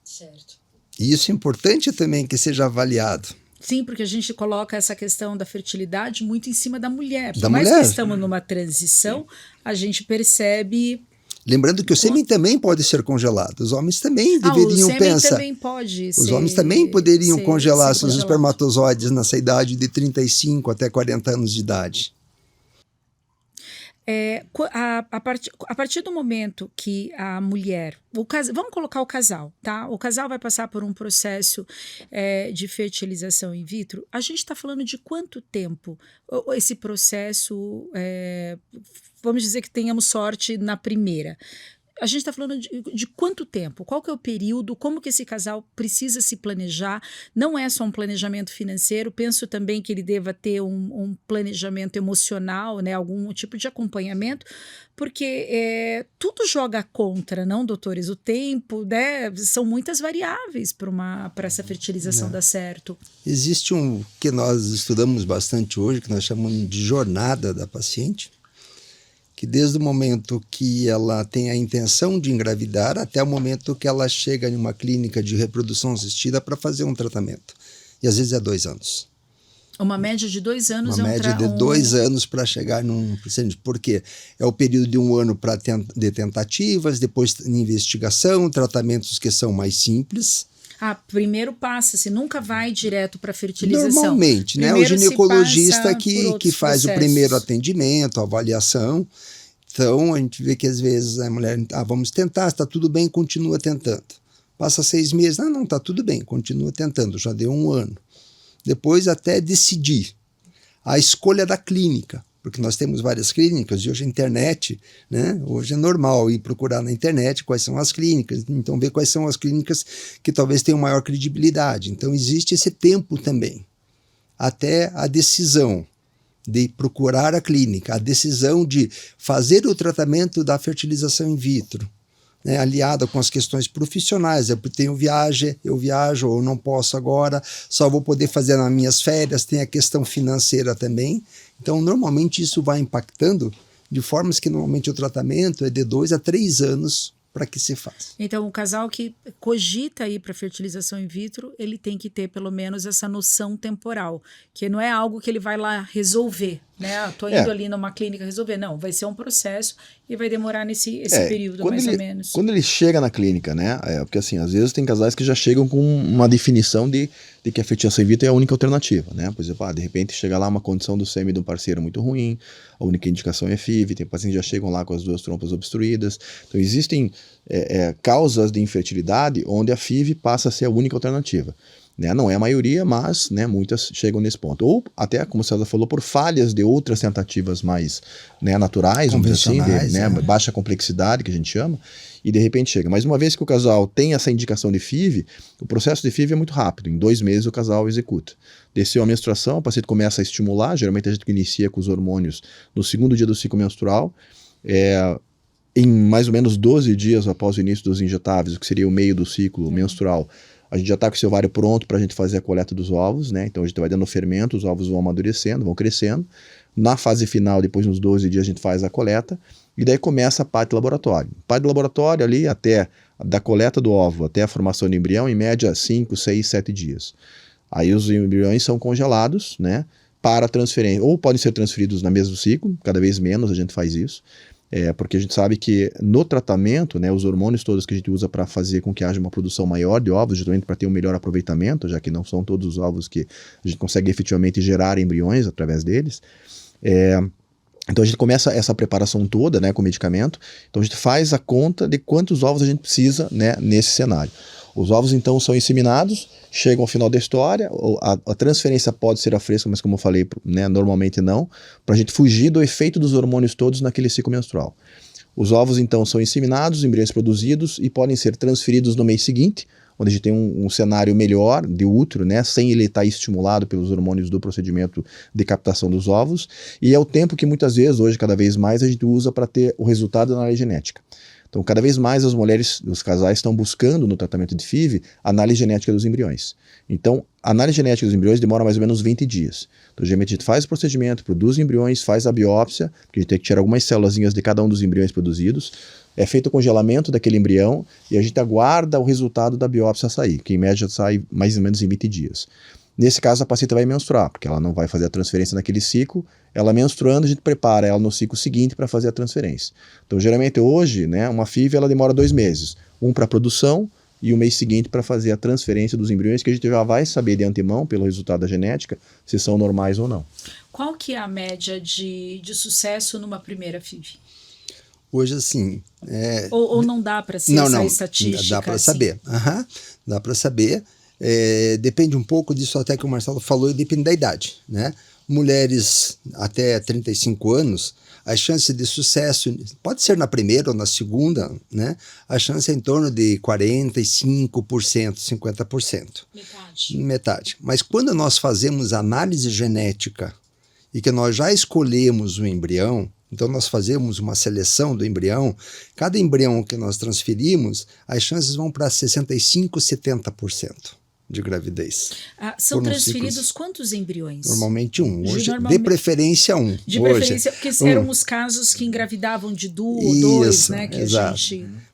Certo. E isso é importante também que seja avaliado. Sim, porque a gente coloca essa questão da fertilidade muito em cima da mulher. Da Mas mulher. que estamos numa transição, a gente percebe... Lembrando que o sêmen também pode ser congelado. Os homens também deveriam o pensar. Também pode Os homens também poderiam congelar seus espermatozoides nessa idade de 35 até 40 anos de idade. A partir do momento que a mulher, vamos colocar o casal, tá? O casal vai passar por um processo de fertilização in vitro. A gente está falando de quanto tempo esse processo, vamos dizer que tenhamos sorte na primeira. A gente está falando de quanto tempo, qual que é o período, como que esse casal precisa se planejar. Não é só um planejamento financeiro, penso também que ele deva ter um planejamento emocional, né, algum tipo de acompanhamento, porque tudo joga contra, não, doutores? O tempo, né, são muitas variáveis para essa fertilização dar certo. Existe um que nós estudamos bastante hoje, que nós chamamos de jornada da paciente, que desde o momento que ela tem a intenção de engravidar até o momento que ela chega em uma clínica de reprodução assistida para fazer um tratamento. E às vezes é 2 anos. Uma média de 2 anos Uma média de 2 anos para chegar num procedimento. Por quê? É o período de 1 ano de tentativas, depois investigação, tratamentos que são mais simples. Primeiro passa-se, nunca vai direto para fertilização. Normalmente, né? O Primeiro se ginecologista passa por que outros faz o processos. primeiro atendimento, a avaliação. Então, a gente vê que às vezes a mulher, vamos tentar, está tudo bem, continua tentando. Passa 6 meses, não, está tudo bem, continua tentando, já deu 1 ano. Depois até decidir a escolha da clínica, porque nós temos várias clínicas e hoje a internet, né? Hoje é normal ir procurar na internet quais são as clínicas, então ver quais são as clínicas que talvez tenham maior credibilidade. Então existe esse tempo também, até a decisão de procurar a clínica, a decisão de fazer o tratamento da fertilização in vitro, né, aliada com as questões profissionais. Eu viajo ou não posso agora, só vou poder fazer nas minhas férias, tem a questão financeira também. Então, normalmente isso vai impactando de formas que normalmente o tratamento é de 2 a 3 anos para que se faça. Então, o casal que cogita ir para fertilização in vitro, ele tem que ter pelo menos essa noção temporal, que não é algo que ele vai lá resolver, né? Estou indo ali numa clínica resolver. Não, vai ser um processo e vai demorar esse período, mais ou menos. Quando ele chega na clínica, né? Porque assim, às vezes tem casais que já chegam com uma definição de que a fertilização in vitro é a única alternativa, né? Por exemplo, de repente chega lá uma condição do sêmen de um parceiro muito ruim, a única indicação é FIV, tem pacientes que já chegam lá com as 2 trompas obstruídas. Então existem causas de infertilidade onde a FIV passa a ser a única alternativa. Né? Não é a maioria, mas, né, muitas chegam nesse ponto. Ou até, como a César falou, por falhas de outras tentativas mais, né, naturais, vamos dizer assim, né, baixa complexidade, que a gente chama, e de repente chega. Mas uma vez que o casal tem essa indicação de FIV, o processo de FIV é muito rápido. Em 2 meses o casal executa. Desceu a menstruação, o paciente começa a estimular, geralmente a gente inicia com os hormônios no 2º dia do ciclo menstrual, em mais ou menos 12 dias após o início dos injetáveis, o que seria o meio do ciclo menstrual, a gente já está com o seu ovário pronto para a gente fazer a coleta dos ovos, né? Então a gente vai dando fermento, os ovos vão amadurecendo, vão crescendo. Na fase final, depois nos 12 dias, a gente faz a coleta e daí começa a parte de laboratório. Parte de laboratório ali até da coleta do ovo até a formação do embrião, em média 5, 6, 7 dias. Aí os embriões são congelados, né? Para transferência, ou podem ser transferidos no mesmo ciclo, cada vez menos a gente faz isso. Porque a gente sabe que no tratamento, né, os hormônios todos que a gente usa para fazer com que haja uma produção maior de ovos, justamente para ter um melhor aproveitamento, já que não são todos os ovos que a gente consegue efetivamente gerar embriões através deles. Então a gente começa essa preparação toda, né, com medicamento. Então a gente faz a conta de quantos ovos a gente precisa, né, nesse cenário. Os ovos então são inseminados, chegam ao final da história, a transferência pode ser a fresca, mas como eu falei, né, normalmente não, para a gente fugir do efeito dos hormônios todos naquele ciclo menstrual. Os ovos então são inseminados, os embriões produzidos e podem ser transferidos no mês seguinte, onde a gente tem um cenário melhor de útero, né, sem ele estar estimulado pelos hormônios do procedimento de captação dos ovos, e é o tempo que muitas vezes, hoje cada vez mais, a gente usa para ter o resultado da análise genética. Então, cada vez mais as mulheres, os casais estão buscando no tratamento de FIV a análise genética dos embriões. Então, a análise genética dos embriões demora mais ou menos 20 dias. Então, geralmente a gente faz o procedimento, produz embriões, faz a biópsia, porque a gente tem que tirar algumas célulazinhas de cada um dos embriões produzidos, é feito o congelamento daquele embrião e a gente aguarda o resultado da biópsia sair, que em média sai mais ou menos em 20 dias. Nesse caso, a paciente vai menstruar, porque ela não vai fazer a transferência naquele ciclo. Ela menstruando, a gente prepara ela no ciclo seguinte para fazer a transferência. Então, geralmente hoje, né, uma FIV ela demora 2 meses. Um para a produção e o mês seguinte para fazer a transferência dos embriões, que a gente já vai saber de antemão, pelo resultado da genética, se são normais ou não. Qual que é a média de sucesso numa primeira FIV? Hoje, assim... Ou não dá para ser essa estatística? Dá para assim? saber. Dá para saber. Depende um pouco disso até que o Marcelo falou e depende da idade, né? Mulheres até 35 anos, a chance de sucesso, pode ser na primeira ou na segunda, né? A chance é em torno de 45%, 50%. Metade. Mas quando nós fazemos análise genética e que nós já escolhemos o embrião, então nós fazemos uma seleção do embrião, cada embrião que nós transferimos, as chances vão para 65%, 70%. De gravidez. São transferidos quantos embriões? Normalmente um. Hoje, de preferência um. De preferência, porque eram os casos que engravidavam de duas, dois, né? Que exato.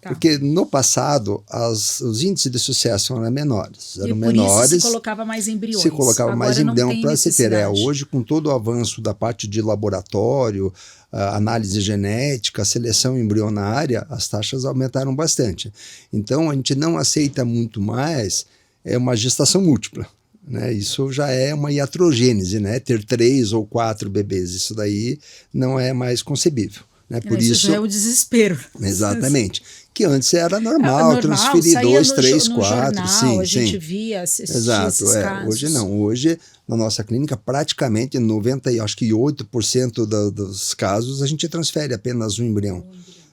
Porque no passado, os índices de sucesso eram menores. Por isso se colocava mais embriões. Se colocava mais embrião para se ter. Hoje, com todo o avanço da parte de laboratório, análise genética, seleção embrionária, as taxas aumentaram bastante. Então, a gente não aceita muito mais é uma gestação múltipla. Né? Isso já é uma iatrogênese, né? Ter 3 ou 4 bebês, isso daí não é mais concebível. Né? Por isso isso já é o desespero. Exatamente. Que antes era normal transferir 2, 3, 4. Sim, a gente sim. via, assistia Exato, esses casos. Hoje não. Hoje, na nossa clínica, praticamente 98% dos casos a gente transfere apenas um embrião.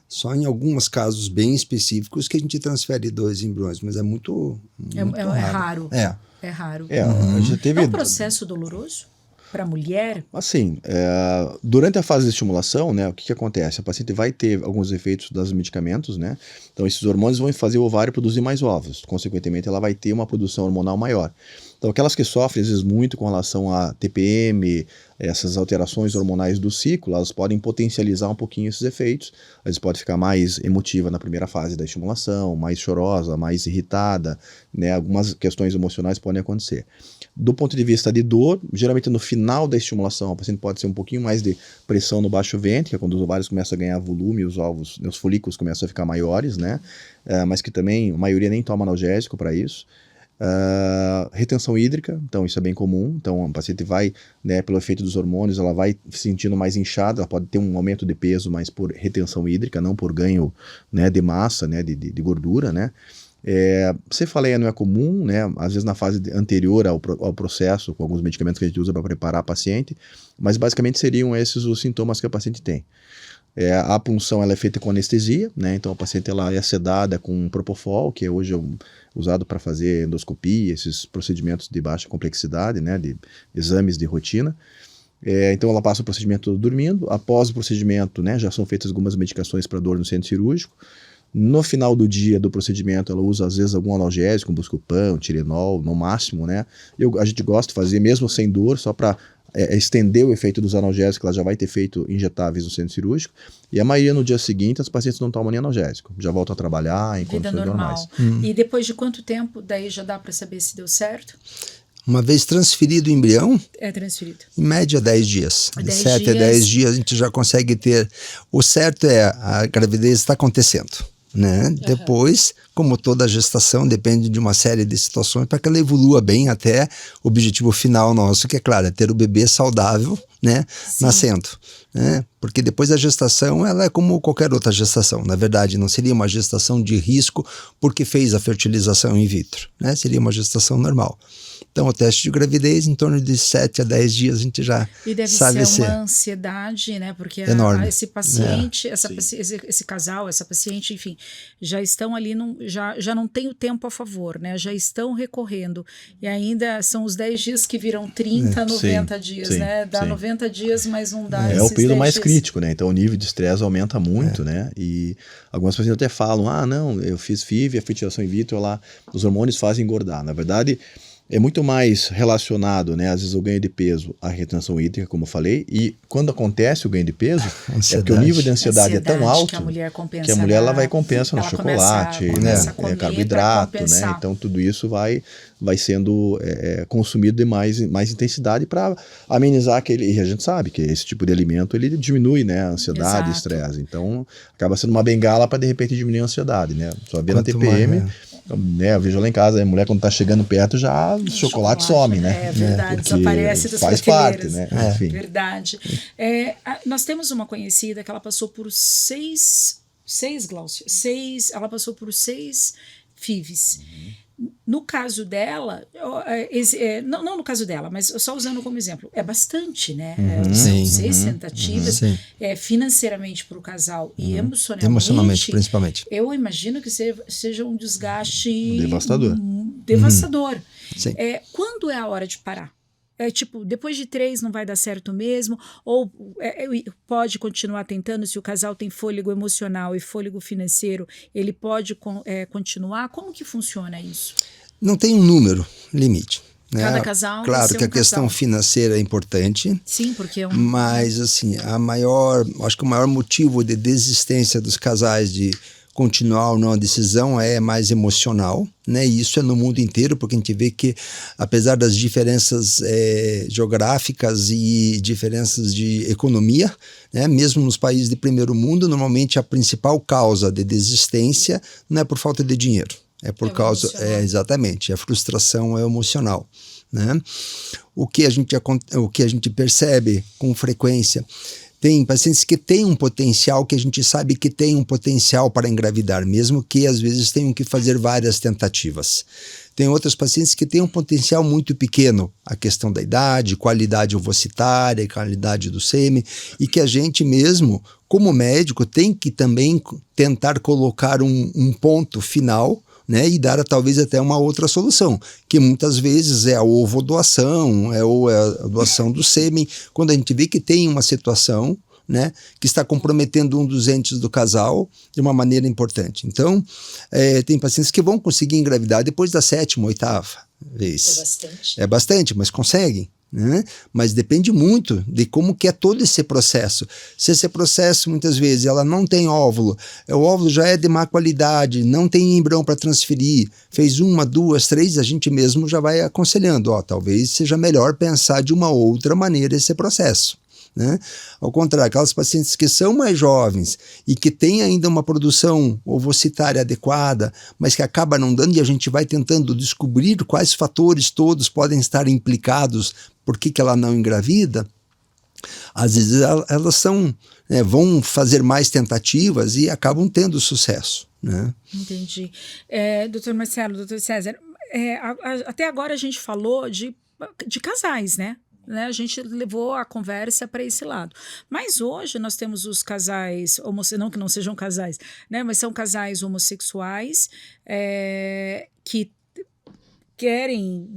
Só em alguns casos bem específicos que a gente transfere 2 embriões, mas é muito raro. É raro. Já teve... É um processo doloroso para a mulher? Assim, durante a fase de estimulação, né, o que acontece? A paciente vai ter alguns efeitos dos medicamentos, né? Então esses hormônios vão fazer o ovário produzir mais ovos. Consequentemente, ela vai ter uma produção hormonal maior. Então aquelas que sofrem, às vezes, muito com relação a TPM, essas alterações hormonais do ciclo, elas podem potencializar um pouquinho esses efeitos. Às vezes pode ficar mais emotiva na primeira fase da estimulação, mais chorosa, mais irritada, né? Algumas questões emocionais podem acontecer. Do ponto de vista de dor, geralmente no final da estimulação, o paciente pode ser um pouquinho mais de pressão no baixo ventre, que é quando os ovários começam a ganhar volume, os ovos, os folículos começam a ficar maiores, né? Mas que também, a maioria nem toma analgésico para isso. Retenção hídrica, então isso é bem comum. Então a paciente vai, né, pelo efeito dos hormônios, ela vai se sentindo mais inchada, ela pode ter um aumento de peso, mas por retenção hídrica, não por ganho, né, de massa, né, de gordura, né. Cefaleia não é comum, né, às vezes na fase anterior ao processo, com alguns medicamentos que a gente usa para preparar a paciente, mas basicamente seriam esses os sintomas que a paciente tem. A punção ela é feita com anestesia, né? Então a paciente ela é sedada com propofol, que hoje é usado para fazer endoscopia, esses procedimentos de baixa complexidade, né? De exames de rotina. Então ela passa o procedimento todo dormindo. Após o procedimento, né, já são feitas algumas medicações para dor no centro cirúrgico. No final do dia do procedimento, ela usa às vezes algum analgésico, um Buscopan, um Tilenol, no máximo, né? A gente gosta de fazer mesmo sem dor, só para estender o efeito dos analgésicos, que ela já vai ter feito injetáveis no centro cirúrgico, e a maioria no dia seguinte as pacientes não tomam nem analgésico, já voltam a trabalhar em condições normais. E depois de quanto tempo daí já dá para saber se deu certo? Uma vez transferido o embrião, é transferido. Em média 10 dias. De 7 a 10 dias a gente já consegue ter. O certo é a gravidez está acontecendo. Né? Depois, como toda gestação, depende de uma série de situações para que ela evolua bem até o objetivo final nosso, que é claro, é ter o bebê saudável, né, nascendo. Né? Porque depois da gestação, ela é como qualquer outra gestação. Na verdade, não seria uma gestação de risco porque fez a fertilização in vitro. Né? Seria uma gestação normal. Então, o teste de gravidez, em torno de 7 a 10 dias, a gente já e deve sabe ser uma ansiedade, né? Porque esse paciente, esse casal, essa paciente, enfim, já estão ali, já não tem o tempo a favor, né? Já estão recorrendo. E ainda são os 10 dias que viram 30, 90 dias, né? Dá 90 dias, mas não dá esses o período mais dias. crítico, né? Então, o nível de estresse aumenta muito, né? E algumas pessoas até falam, não, eu fiz FIV, a fertilização in vitro, lá, os hormônios fazem engordar. Na verdade, é muito mais relacionado, né, às vezes o ganho de peso à retenção hídrica, como eu falei, e quando acontece o ganho de peso, é porque o nível de ansiedade é tão alto que a mulher ela vai compensa no chocolate, carboidrato, né? Então tudo isso vai sendo consumido de mais intensidade para amenizar aquele, e a gente sabe que esse tipo de alimento ele diminui, né, a ansiedade, estresse, então acaba sendo uma bengala para de repente diminuir a ansiedade, né? Só vê na TPM, né, eu vejo lá em casa, a mulher quando tá chegando perto já o chocolate some, né? É verdade, desaparece das faz parte, né? Enfim. Verdade. Nós temos uma conhecida que ela passou por 6, Glaucio, ela passou por 6 FIVs. No caso dela, não no caso dela, mas só usando como exemplo, é bastante, né? São 6 tentativas, financeiramente para o casal e emocionalmente, principalmente. Eu imagino que seja um desgaste devastador. Quando é a hora de parar? Tipo, depois de 3 não vai dar certo mesmo? Ou pode continuar tentando? Se o casal tem fôlego emocional e fôlego financeiro, ele pode continuar? Como que funciona isso? Não tem um número limite. Né? Cada casal claro que a questão financeira é importante. Sim, porque mas assim, acho que o maior motivo de desistência dos casais de continuar ou não a decisão é mais emocional, né? E isso é no mundo inteiro, porque a gente vê que, apesar das diferenças geográficas e diferenças de economia, né? Mesmo nos países de primeiro mundo, normalmente a principal causa de desistência não é por falta de dinheiro, É por É o causa, emocional. exatamente, a frustração é emocional, né? O que a gente percebe com frequência, tem pacientes que têm um potencial, que a gente sabe que tem um potencial para engravidar, mesmo que às vezes tenham que fazer várias tentativas. Tem outros pacientes que têm um potencial muito pequeno, a questão da idade, qualidade ovocitária, qualidade do sêmen, e que a gente mesmo, como médico, tem que também tentar colocar um ponto final, né, e dar talvez até uma outra solução, que muitas vezes é a ovodoação, ou é a doação do sêmen, quando a gente vê que tem uma situação, né, que está comprometendo um dos entes do casal de uma maneira importante. Então, tem pacientes que vão conseguir engravidar depois da 7ª, 8ª vez. É bastante. É bastante, mas conseguem. Né? Mas depende muito de como que é todo esse processo. Se esse processo, muitas vezes, ela não tem óvulo, o óvulo já é de má qualidade, não tem embrião para transferir, fez 1, 2, 3, a gente mesmo já vai aconselhando, talvez seja melhor pensar de uma outra maneira esse processo. Né? Ao contrário, aquelas pacientes que são mais jovens e que têm ainda uma produção ovocitária adequada, mas que acaba não dando, e a gente vai tentando descobrir quais fatores todos podem estar implicados, por que ela não engravida, às vezes elas são, né, vão fazer mais tentativas e acabam tendo sucesso. Né? Entendi. Doutor Marcelo, doutor César, até agora a gente falou de casais, né? A gente levou a conversa para esse lado. Mas hoje nós temos os casais, não que não sejam casais, né? Mas são casais homossexuais que querem,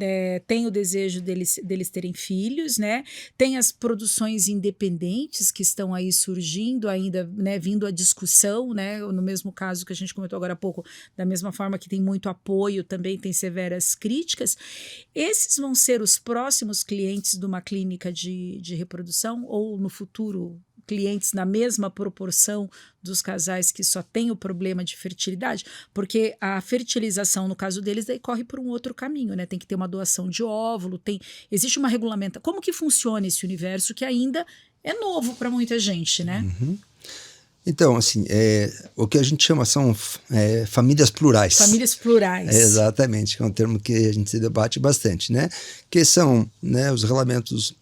têm o desejo deles terem filhos, né? Tem as produções independentes que estão aí surgindo ainda, né? Vindo à discussão, né? No mesmo caso que a gente comentou agora há pouco, da mesma forma que tem muito apoio, também tem severas críticas. Esses vão ser os próximos clientes de uma clínica de reprodução ou no futuro clientes na mesma proporção dos casais que só têm o problema de fertilidade? Porque a fertilização, no caso deles, daí corre por um outro caminho, né? Tem que ter uma doação de óvulo, existe uma regulamentação. Como que funciona esse universo que ainda é novo para muita gente, né? Uhum. Então, assim, o que a gente chama são famílias plurais. Famílias plurais. Exatamente, que é um termo que a gente se debate bastante, né? Que são, né, os relamentos,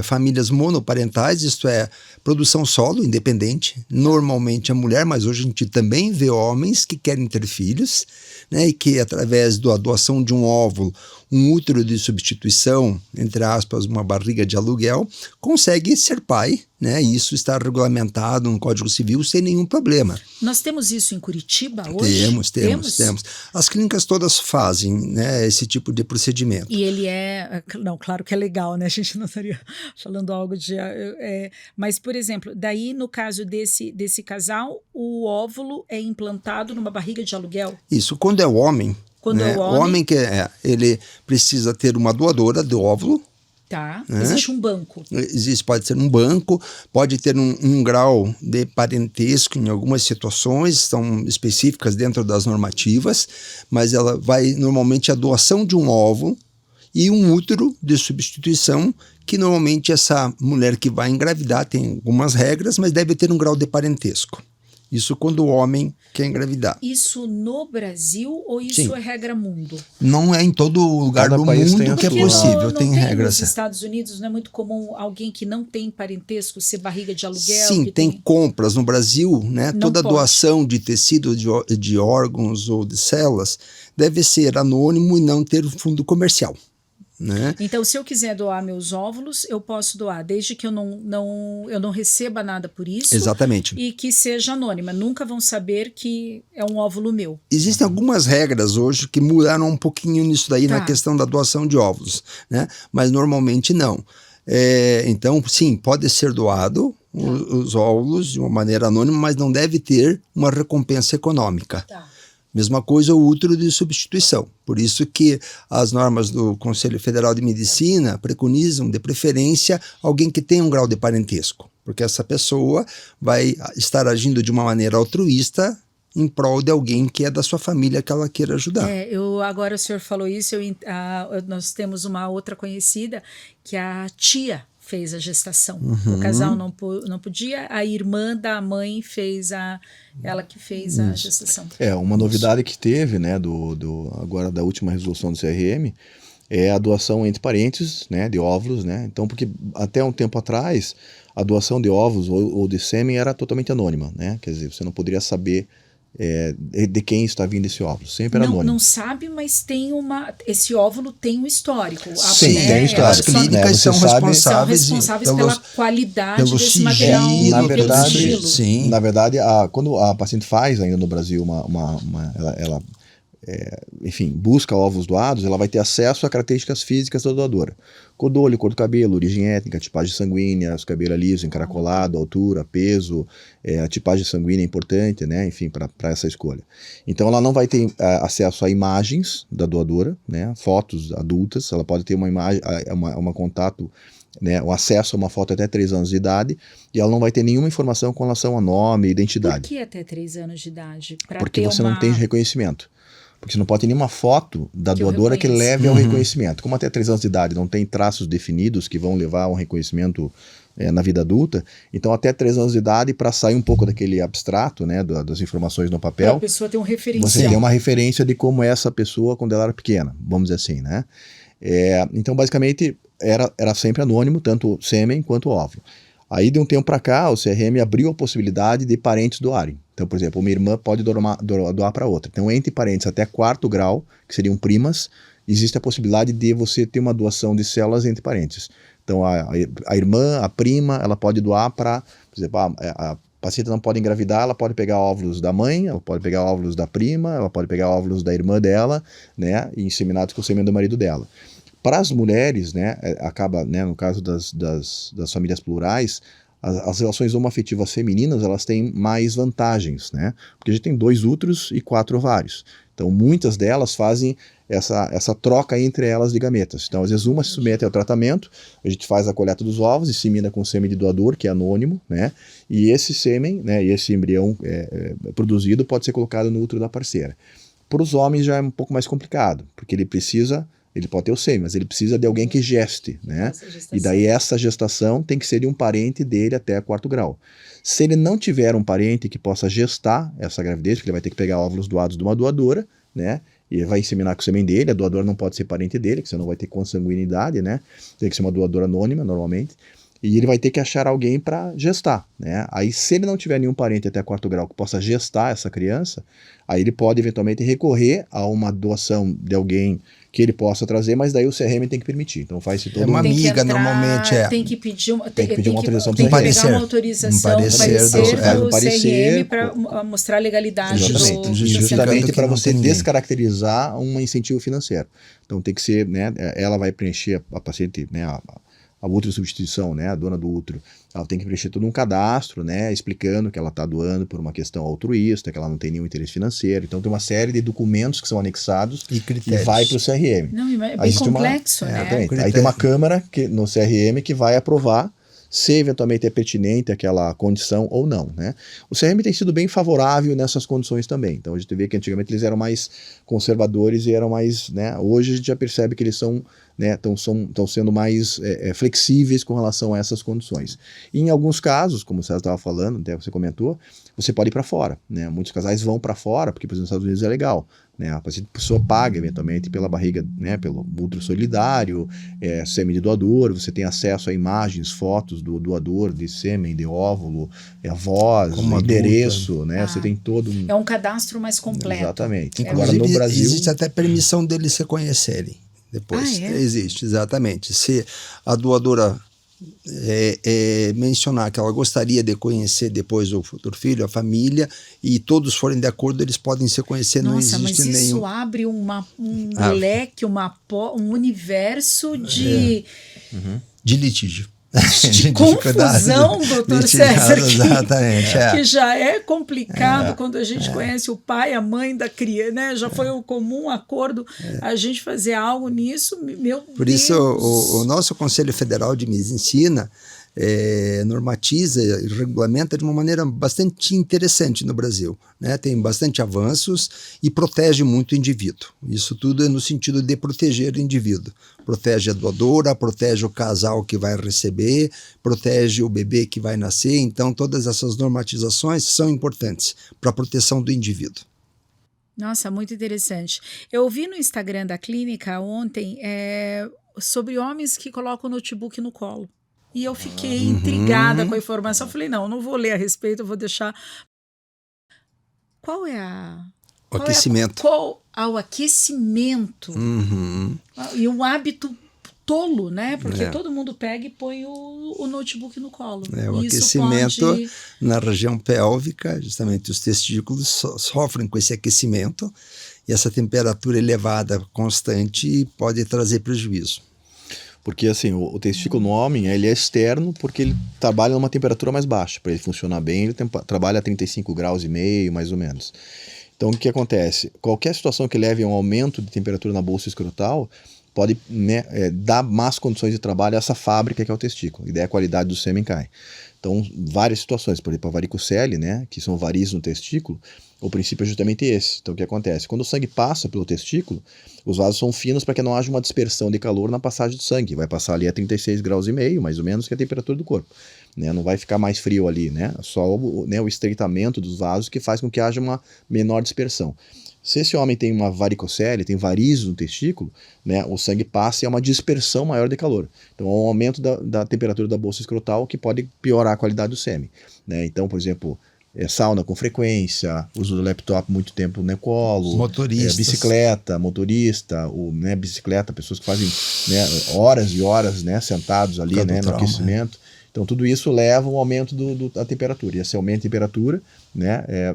famílias monoparentais, isto é, produção solo, independente, normalmente a mulher, mas hoje a gente também vê homens que querem ter filhos, né, e que através da doação de um óvulo, um útero de substituição, entre aspas, uma barriga de aluguel, consegue ser pai, né? E isso está regulamentado no Código Civil sem nenhum problema. Nós temos isso em Curitiba hoje? Temos. As clínicas todas fazem, né, esse tipo de procedimento. E ele não, claro que é legal, né? A gente não estaria falando algo de... mas, por exemplo, daí no caso desse casal, o óvulo é implantado numa barriga de aluguel? Isso, quando é o homem... Quando é o homem que ele precisa ter uma doadora do óvulo. Tá, né? Existe um banco. Pode ser um banco, pode ter um grau de parentesco em algumas situações, são específicas dentro das normativas, mas ela vai normalmente a doação de um óvulo e um útero de substituição, que normalmente essa mulher que vai engravidar tem algumas regras, mas deve ter um grau de parentesco. Isso quando o homem quer engravidar. Isso no Brasil ou isso Sim. É regra mundo? Não é em todo lugar do mundo que é possível, tem regras. Nos Estados Unidos não é muito comum alguém que não tem parentesco ser barriga de aluguel? Sim, tem compras no Brasil, né? Toda pode. Doação de tecido, de órgãos ou de células deve ser anônimo e não ter fundo comercial. Né? Então, se eu quiser doar meus óvulos, eu posso doar, desde que eu não receba nada por isso. Exatamente. E que seja anônima. Nunca vão saber que é um óvulo meu. Existem algumas regras hoje que mudaram um pouquinho nisso daí, na questão da doação de óvulos, né? Mas normalmente não. Então, sim, pode ser doado os óvulos de uma maneira anônima, mas não deve ter uma recompensa econômica. Tá. Mesma coisa o útero de substituição. Por isso que as normas do Conselho Federal de Medicina preconizam, de preferência, alguém que tenha um grau de parentesco. Porque essa pessoa vai estar agindo de uma maneira altruísta em prol de alguém que é da sua família que ela queira ajudar. Agora o senhor falou isso, nós temos uma outra conhecida, que a tia fez a gestação. O casal não podia, a irmã da mãe fez ela que fez a gestação. Uma novidade que teve, né, agora da última resolução do CRM, é a doação entre parentes, né, de óvulos, né? Então, porque até um tempo atrás, a doação de óvulos ou de sêmen era totalmente anônima, né? Quer dizer, você não poderia saber de quem está vindo esse óvulo, sempre era anônimo. Não sabe, mas esse óvulo tem um histórico. Sim, tem um histórico. As clínicas são responsáveis pela qualidade desse material. Na verdade, quando a paciente faz ainda no Brasil ela enfim, busca óvulos doados, ela vai ter acesso a características físicas da doadora. Cor do olho, cor do cabelo, origem étnica, tipagem sanguínea, se o cabelo é liso, encaracolado, altura, peso, a tipagem sanguínea é importante, né? Enfim, para essa escolha. Então ela não vai ter acesso a imagens da doadora, né? Fotos adultas, ela pode ter uma imagem, uma contato, né, o acesso a uma foto até 3 anos de idade, e ela não vai ter nenhuma informação com relação a nome e identidade. Por que até 3 anos de idade? Porque você não tem reconhecimento. Porque você não pode ter nenhuma foto da doadora que leve ao reconhecimento. Como até 3 anos de idade não tem traços definidos que vão levar a um reconhecimento na vida adulta, então até 3 anos de idade, para sair um pouco daquele abstrato, né, das informações no papel, a pessoa tem um referencial. Você tem uma referência de como é essa pessoa quando ela era pequena, vamos dizer assim, né? Então, basicamente, era sempre anônimo, tanto o sêmen quanto o óvulo. Aí, de um tempo para cá, o CRM abriu a possibilidade de parentes doarem. Então, por exemplo, uma irmã pode doar para outra. Então, entre parentes até 4º grau, que seriam primas, existe a possibilidade de você ter uma doação de células entre parentes. Então, a irmã, a prima, ela pode doar para, por exemplo, a paciente não pode engravidar, ela pode pegar óvulos da mãe, ela pode pegar óvulos da prima, ela pode pegar óvulos da irmã dela, né, e inseminados com o sêmen do marido dela. Para as mulheres, né, acaba, né, no caso das famílias plurais, as relações homoafetivas femininas, elas têm mais vantagens, né, porque a gente tem 2 úteros e 4 ovários. Então, muitas delas fazem essa troca entre elas de gametas. Então, às vezes, uma se submete ao tratamento, a gente faz a coleta dos ovos, insemina com sêmen de doador, que é anônimo, né, e esse sêmen, né, e esse embrião produzido pode ser colocado no útero da parceira. Para os homens já é um pouco mais complicado, porque ele pode ter o sêmen, mas ele precisa de alguém que geste, né? E daí essa gestação tem que ser de um parente dele até 4º grau. Se ele não tiver um parente que possa gestar essa gravidez, porque ele vai ter que pegar óvulos doados de uma doadora, né? E vai inseminar com o sêmen dele, a doadora não pode ser parente dele, que você não vai ter consanguinidade, né? Tem que ser uma doadora anônima, normalmente. E ele vai ter que achar alguém para gestar, né? Aí, se ele não tiver nenhum parente até 4º grau que possa gestar essa criança, aí ele pode eventualmente recorrer a uma doação de alguém que ele possa trazer, mas daí o CRM tem que permitir. Então faz-se todo uma amiga, normalmente tem que pedir uma autorização tem que parecer. pegar uma autorização, um parecer para mostrar a legalidade justamente para você descaracterizar um incentivo financeiro. Então tem que ser, né, ela vai preencher a paciente, né, a útero substituição, né, a dona do útero, ela tem que preencher todo um cadastro, né, explicando que ela está doando por uma questão altruísta, que ela não tem nenhum interesse financeiro. Então tem uma série de documentos que são anexados e vai para o CRM. Não, é bem complexo, né? Aí tem uma câmara no CRM que vai aprovar se eventualmente é pertinente aquela condição ou não, né? O CRM tem sido bem favorável nessas condições também. Então a gente vê que antigamente eles eram mais conservadores e eram mais, né? Hoje a gente já percebe que eles são, né, estão sendo mais flexíveis com relação a essas condições. E em alguns casos, como você estava falando, até você comentou, você pode ir para fora, né? Muitos casais vão para fora, porque, por exemplo, nos Estados Unidos é legal, né? A pessoa paga eventualmente pela barriga, né, pelo útero solidário, sêmen de doador, você tem acesso a imagens, fotos do doador de sêmen, de óvulo, a voz, o endereço, né? Você tem todo é um cadastro mais completo. Exatamente. Agora no Brasil existe até permissão deles se conhecerem depois. Existe, exatamente. Se a doadora mencionar que ela gostaria de conhecer depois o futuro filho, a família, e todos forem de acordo, eles podem se conhecer. Nossa, não existe mas isso nenhum... abre um leque, um universo de litígio. De confusão, doutor César, exatamente, que já é complicado quando a gente conhece o pai, a mãe da criança, né? Já foi o comum acordo a gente fazer algo nisso, meu Por Deus. isso o nosso Conselho Federal de Medicina normatiza e regulamenta de uma maneira bastante interessante no Brasil, né? Tem bastante avanços e protege muito o indivíduo. Isso tudo é no sentido de proteger o indivíduo. Protege a doadora, protege o casal que vai receber, protege o bebê que vai nascer. Então, todas essas normatizações são importantes para a proteção do indivíduo. Nossa, muito interessante. Eu vi no Instagram da clínica ontem sobre homens que colocam o notebook no colo. E eu fiquei intrigada com a informação. Eu falei, não vou ler a respeito, eu vou deixar. Qual é a... O aquecimento. O aquecimento. E um hábito tolo, né? Porque todo mundo pega e põe o notebook no colo. O aquecimento na região pélvica, justamente os testículos sofrem com esse aquecimento e essa temperatura elevada constante pode trazer prejuízo. Porque assim, o testículo no homem, ele é externo porque ele trabalha numa temperatura mais baixa. Para ele funcionar bem, ele trabalha a 35 graus e meio, mais ou menos. Então, o que acontece? Qualquer situação que leve a um aumento de temperatura na bolsa escrotal pode dar más condições de trabalho a essa fábrica que é o testículo, e daí a qualidade do sêmen cai. Então, várias situações, por exemplo, a varicocele, né, que são varizes no testículo, o princípio é justamente esse. Então, o que acontece? Quando o sangue passa pelo testículo, os vasos são finos para que não haja uma dispersão de calor na passagem do sangue. Vai passar ali a 36 graus e meio, mais ou menos, que é a temperatura do corpo. Né? Não vai ficar mais frio ali, né? Só o estreitamento dos vasos que faz com que haja uma menor dispersão. Se esse homem tem uma varicocele, tem varizes no testículo, né, o sangue passa e há uma dispersão maior de calor. Então, há um aumento da temperatura da bolsa escrotal que pode piorar a qualidade do sêmen. Né? Então, por exemplo, sauna com frequência, uso do laptop muito tempo no colo, bicicleta, motorista, bicicleta, pessoas que fazem horas e horas sentados ali no aquecimento. Então, tudo isso leva a um aumento da temperatura. E esse aumento de temperatura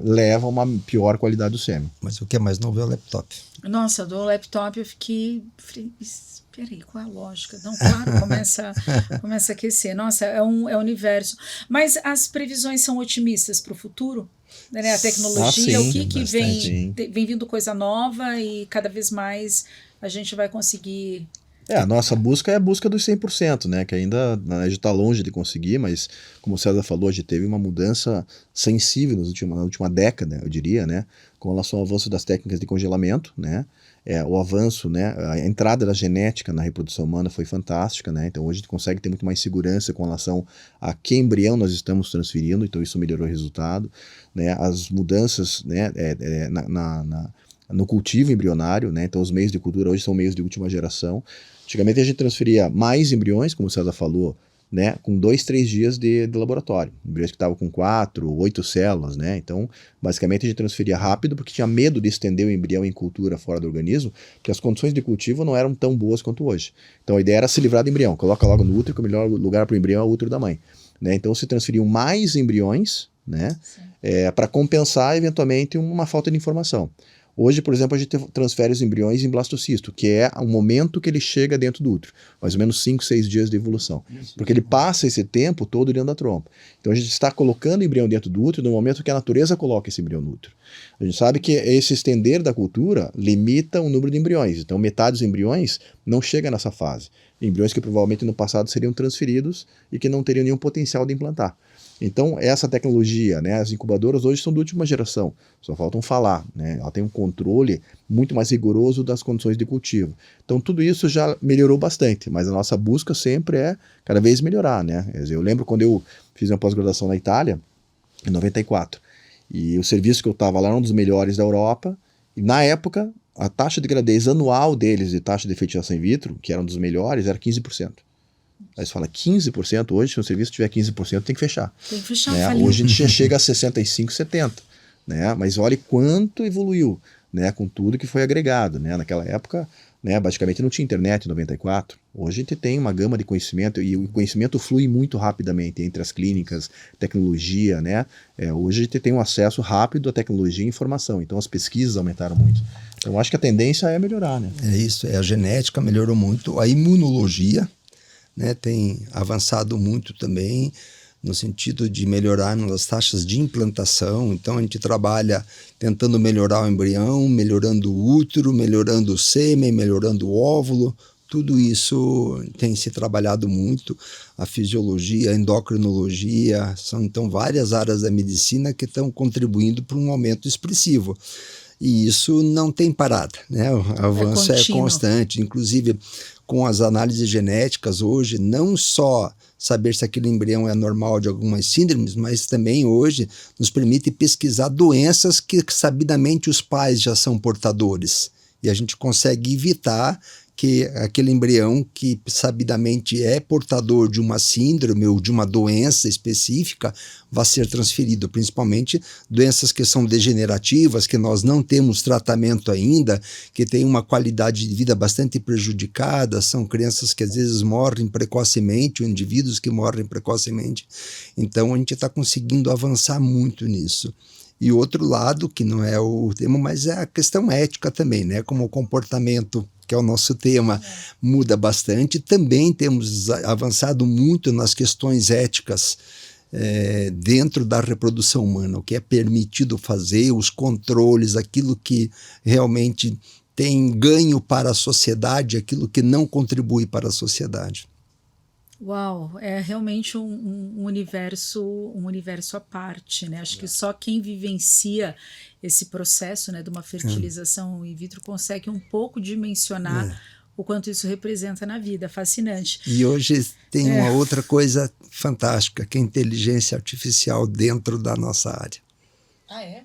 leva a uma pior qualidade do sêmen. Mas o que é mais novo é o laptop. Nossa, do laptop eu fiquei... Peraí, qual é a lógica? Não, claro, começa a aquecer. Nossa, é um universo. Mas as previsões são otimistas para o futuro? Né? A tecnologia, sim, o que vem vindo coisa nova e cada vez mais a gente vai conseguir... A nossa busca é a busca dos 100%, né? Que ainda a gente está longe de conseguir, mas como o César falou, a gente teve uma mudança sensível na última década, eu diria, né? Com relação ao avanço das técnicas de congelamento, né? O avanço, né? A entrada da genética na reprodução humana foi fantástica, né? Então hoje a gente consegue ter muito mais segurança com relação a que embrião nós estamos transferindo, então isso melhorou o resultado, né? As mudanças, né? No cultivo embrionário, né? Então os meios de cultura hoje são meios de última geração. Antigamente a gente transferia mais embriões, como o César falou, né, com 2-3 dias de laboratório. Embriões que estavam com 4, 8 células, né? Então, basicamente a gente transferia rápido porque tinha medo de estender o embrião em cultura fora do organismo, porque as condições de cultivo não eram tão boas quanto hoje. Então a ideia era se livrar do embrião, coloca logo no útero, que o melhor lugar para o embrião é o útero da mãe. Né? Então se transferiam mais embriões, né, para compensar eventualmente uma falta de informação. Hoje, por exemplo, a gente transfere os embriões em blastocisto, que é o momento que ele chega dentro do útero, mais ou menos 5-6 dias de evolução, porque ele passa esse tempo todo dentro da trompa. Então a gente está colocando o embrião dentro do útero no momento que a natureza coloca esse embrião no útero. A gente sabe que esse estender da cultura limita o número de embriões, então metade dos embriões não chega nessa fase. Embriões que provavelmente no passado seriam transferidos e que não teriam nenhum potencial de implantar. Então, essa tecnologia, né, as incubadoras hoje são de última geração, só faltam falar, né, ela tem um controle muito mais rigoroso das condições de cultivo. Então, tudo isso já melhorou bastante, mas a nossa busca sempre é cada vez melhorar, né. Eu lembro quando eu fiz uma pós-graduação na Itália, em 94, e o serviço que eu estava lá era um dos melhores da Europa, e na época, a taxa de gravidez anual deles de taxa de fertilização in vitro, que era um dos melhores, era 15%. Aí você fala 15% hoje, se o serviço tiver 15%, tem que fechar. Tem que fechar, né? Hoje a gente já chega a 65%, 70%. Né? Mas olha quanto evoluiu, né? Com tudo que foi agregado. Né? Naquela época, né, basicamente não tinha internet em 94. Hoje a gente tem uma gama de conhecimento e o conhecimento flui muito rapidamente entre as clínicas, tecnologia. Né? Hoje a gente tem um acesso rápido à tecnologia e informação, então as pesquisas aumentaram muito. Então acho que a tendência é melhorar. Né? É isso, a genética melhorou muito, a imunologia, né, tem avançado muito também no sentido de melhorar as taxas de implantação. Então a gente trabalha tentando melhorar o embrião, melhorando o útero, melhorando o sêmen, melhorando o óvulo, tudo isso tem se trabalhado muito, a fisiologia, a endocrinologia, são então várias áreas da medicina que estão contribuindo para um aumento expressivo. E isso não tem parada, né? O avanço é constante, inclusive com as análises genéticas hoje, não só saber se aquele embrião é normal de algumas síndromes, mas também hoje nos permite pesquisar doenças que sabidamente os pais já são portadores. E a gente consegue evitar que aquele embrião que sabidamente é portador de uma síndrome ou de uma doença específica vá ser transferido, principalmente doenças que são degenerativas, que nós não temos tratamento ainda, que têm uma qualidade de vida bastante prejudicada, são crianças que às vezes morrem precocemente, ou indivíduos que morrem precocemente. Então a gente está conseguindo avançar muito nisso. E outro lado, que não é o tema, mas é a questão ética também, né? Como o comportamento, que é o nosso tema, muda bastante. Também temos avançado muito nas questões éticas dentro da reprodução humana, o que é permitido fazer, os controles, aquilo que realmente tem ganho para a sociedade, aquilo que não contribui para a sociedade. Uau, é realmente um universo à parte, né? Acho que só quem vivencia esse processo, né, de uma fertilização in vitro consegue um pouco dimensionar o quanto isso representa na vida. Fascinante. E hoje tem uma outra coisa fantástica, que é a inteligência artificial dentro da nossa área. Ah, é?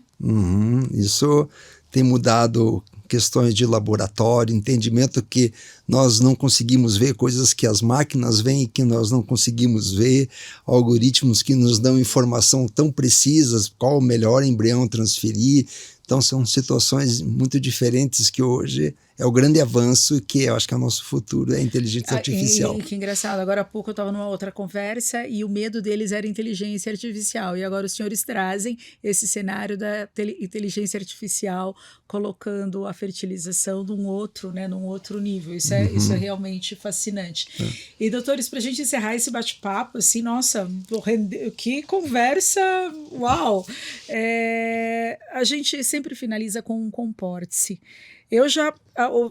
Isso tem mudado questões de laboratório, entendimento que nós não conseguimos ver, coisas que as máquinas veem e que nós não conseguimos ver, algoritmos que nos dão informação tão precisas, qual o melhor embrião transferir. Então são situações muito diferentes que hoje é o grande avanço, que eu acho que é o nosso futuro, é a inteligência artificial. Que engraçado, agora há pouco eu estava numa outra conversa e o medo deles era inteligência artificial, e agora os senhores trazem esse cenário da inteligência artificial colocando a fertilização num outro nível. Isso é realmente fascinante. E doutores, para a gente encerrar esse bate-papo, assim, nossa, que conversa, uau! A gente sempre finaliza com um comporte-se. Eu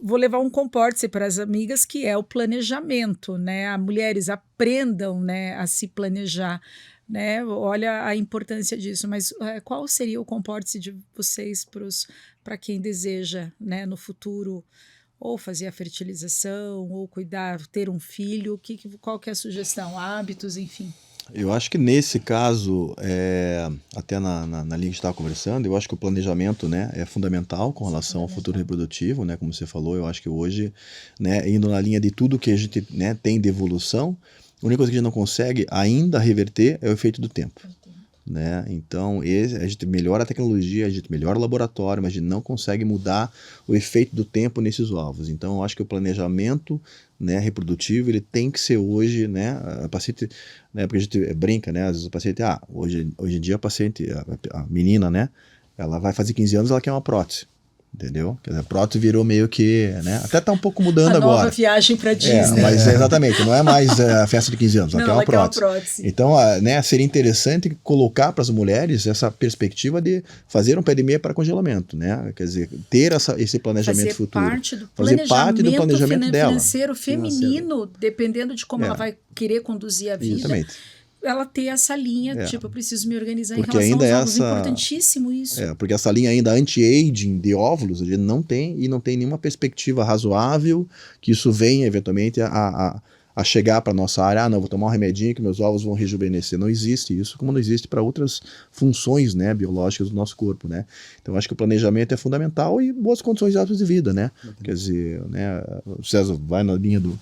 vou levar um comporte para as amigas, que é o planejamento, né? Mulheres, aprendam, né, a se planejar, né? Olha a importância disso, mas qual seria o comporte de vocês para quem deseja, né, no futuro, ou fazer a fertilização, ou cuidar, ter um filho? Qual que é a sugestão? Hábitos, enfim. Eu acho que nesse caso, até na linha que a gente estava conversando, eu acho que o planejamento, né, é fundamental com relação ao futuro reprodutivo, né, como você falou. Eu acho que hoje, né, indo na linha de tudo que a gente, né, tem de evolução, a única coisa que a gente não consegue ainda reverter é o efeito do tempo. Né? Então a gente melhora a tecnologia, a gente melhora o laboratório, mas a gente não consegue mudar o efeito do tempo nesses ovos. Então eu acho que o planejamento, né, reprodutivo, ele tem que ser hoje, né, a paciente, né, porque a gente brinca, né, às vezes o paciente, hoje em dia a paciente, a menina, né, ela vai fazer 15 anos, ela quer uma prótese. Entendeu? Quer dizer, a prótese virou meio que, né? Até tá um pouco mudando agora. A nova viagem para Disney. Mas exatamente, não é mais a festa de 15 anos, ela quer uma prótese. Então, né, seria interessante colocar para as mulheres essa perspectiva de fazer um pé de meia para congelamento, né? Quer dizer, ter esse planejamento futuro. Fazer parte do planejamento dela. Financeiro feminino, dependendo de como ela vai querer conduzir a vida. Exatamente. Ela ter essa linha, tipo, eu preciso me organizar porque em relação ainda aos óvulos, importantíssimo isso. Porque essa linha ainda anti-aging de óvulos, a gente não tem, e não tem nenhuma perspectiva razoável que isso venha eventualmente a chegar para a nossa área. Não, vou tomar um remedinho que meus óvulos vão rejuvenescer. Não existe isso, como não existe para outras funções, né, biológicas do nosso corpo, né? Então acho que o planejamento é fundamental e boas condições de hábitos de vida, né? Quer dizer, né, o César vai na linha do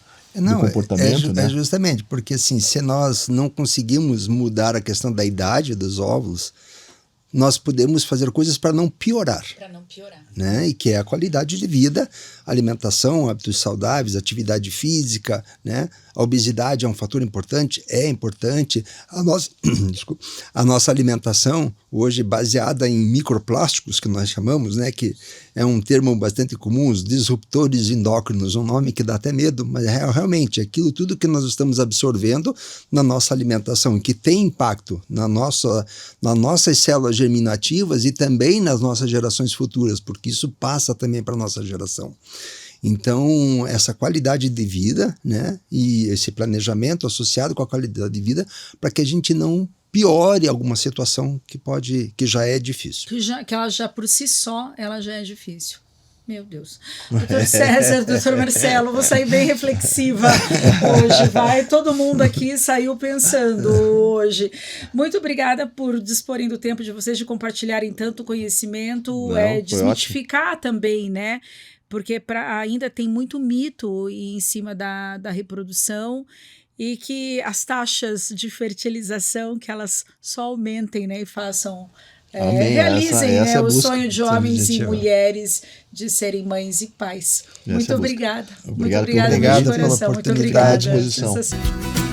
comportamento, né? Justamente, porque assim, se nós não conseguimos mudar a questão da idade dos óvulos, nós podemos fazer coisas para não piorar. Né? E que é a qualidade de vida, alimentação, hábitos saudáveis, atividade física, né? A obesidade é um fator importante, a nossa alimentação hoje baseada em microplásticos, que nós chamamos, né? Que é um termo bastante comum, os disruptores endócrinos, um nome que dá até medo, mas é realmente aquilo tudo que nós estamos absorvendo na nossa alimentação, que tem impacto nas nossas células germinativas e também nas nossas gerações futuras, porque isso passa também para a nossa geração. Então, essa qualidade de vida, né, e esse planejamento associado com a qualidade de vida, para que a gente não piore alguma situação que já é difícil. Que ela já, por si só, ela já é difícil. Meu Deus. Doutor César, doutor Marcelo, vou sair bem reflexiva hoje, vai. Todo mundo aqui saiu pensando hoje. Muito obrigada por disporem do tempo de vocês, de compartilharem tanto conhecimento, desmitificar ótimo. Também, né? Porque ainda tem muito mito em cima da reprodução, e que as taxas de fertilização, que elas só aumentem, né, e façam... realizem essa o sonho de homens e mulheres de serem mães e pais. Muito obrigada. Obrigado muito obrigada pela oportunidade. Muito obrigada.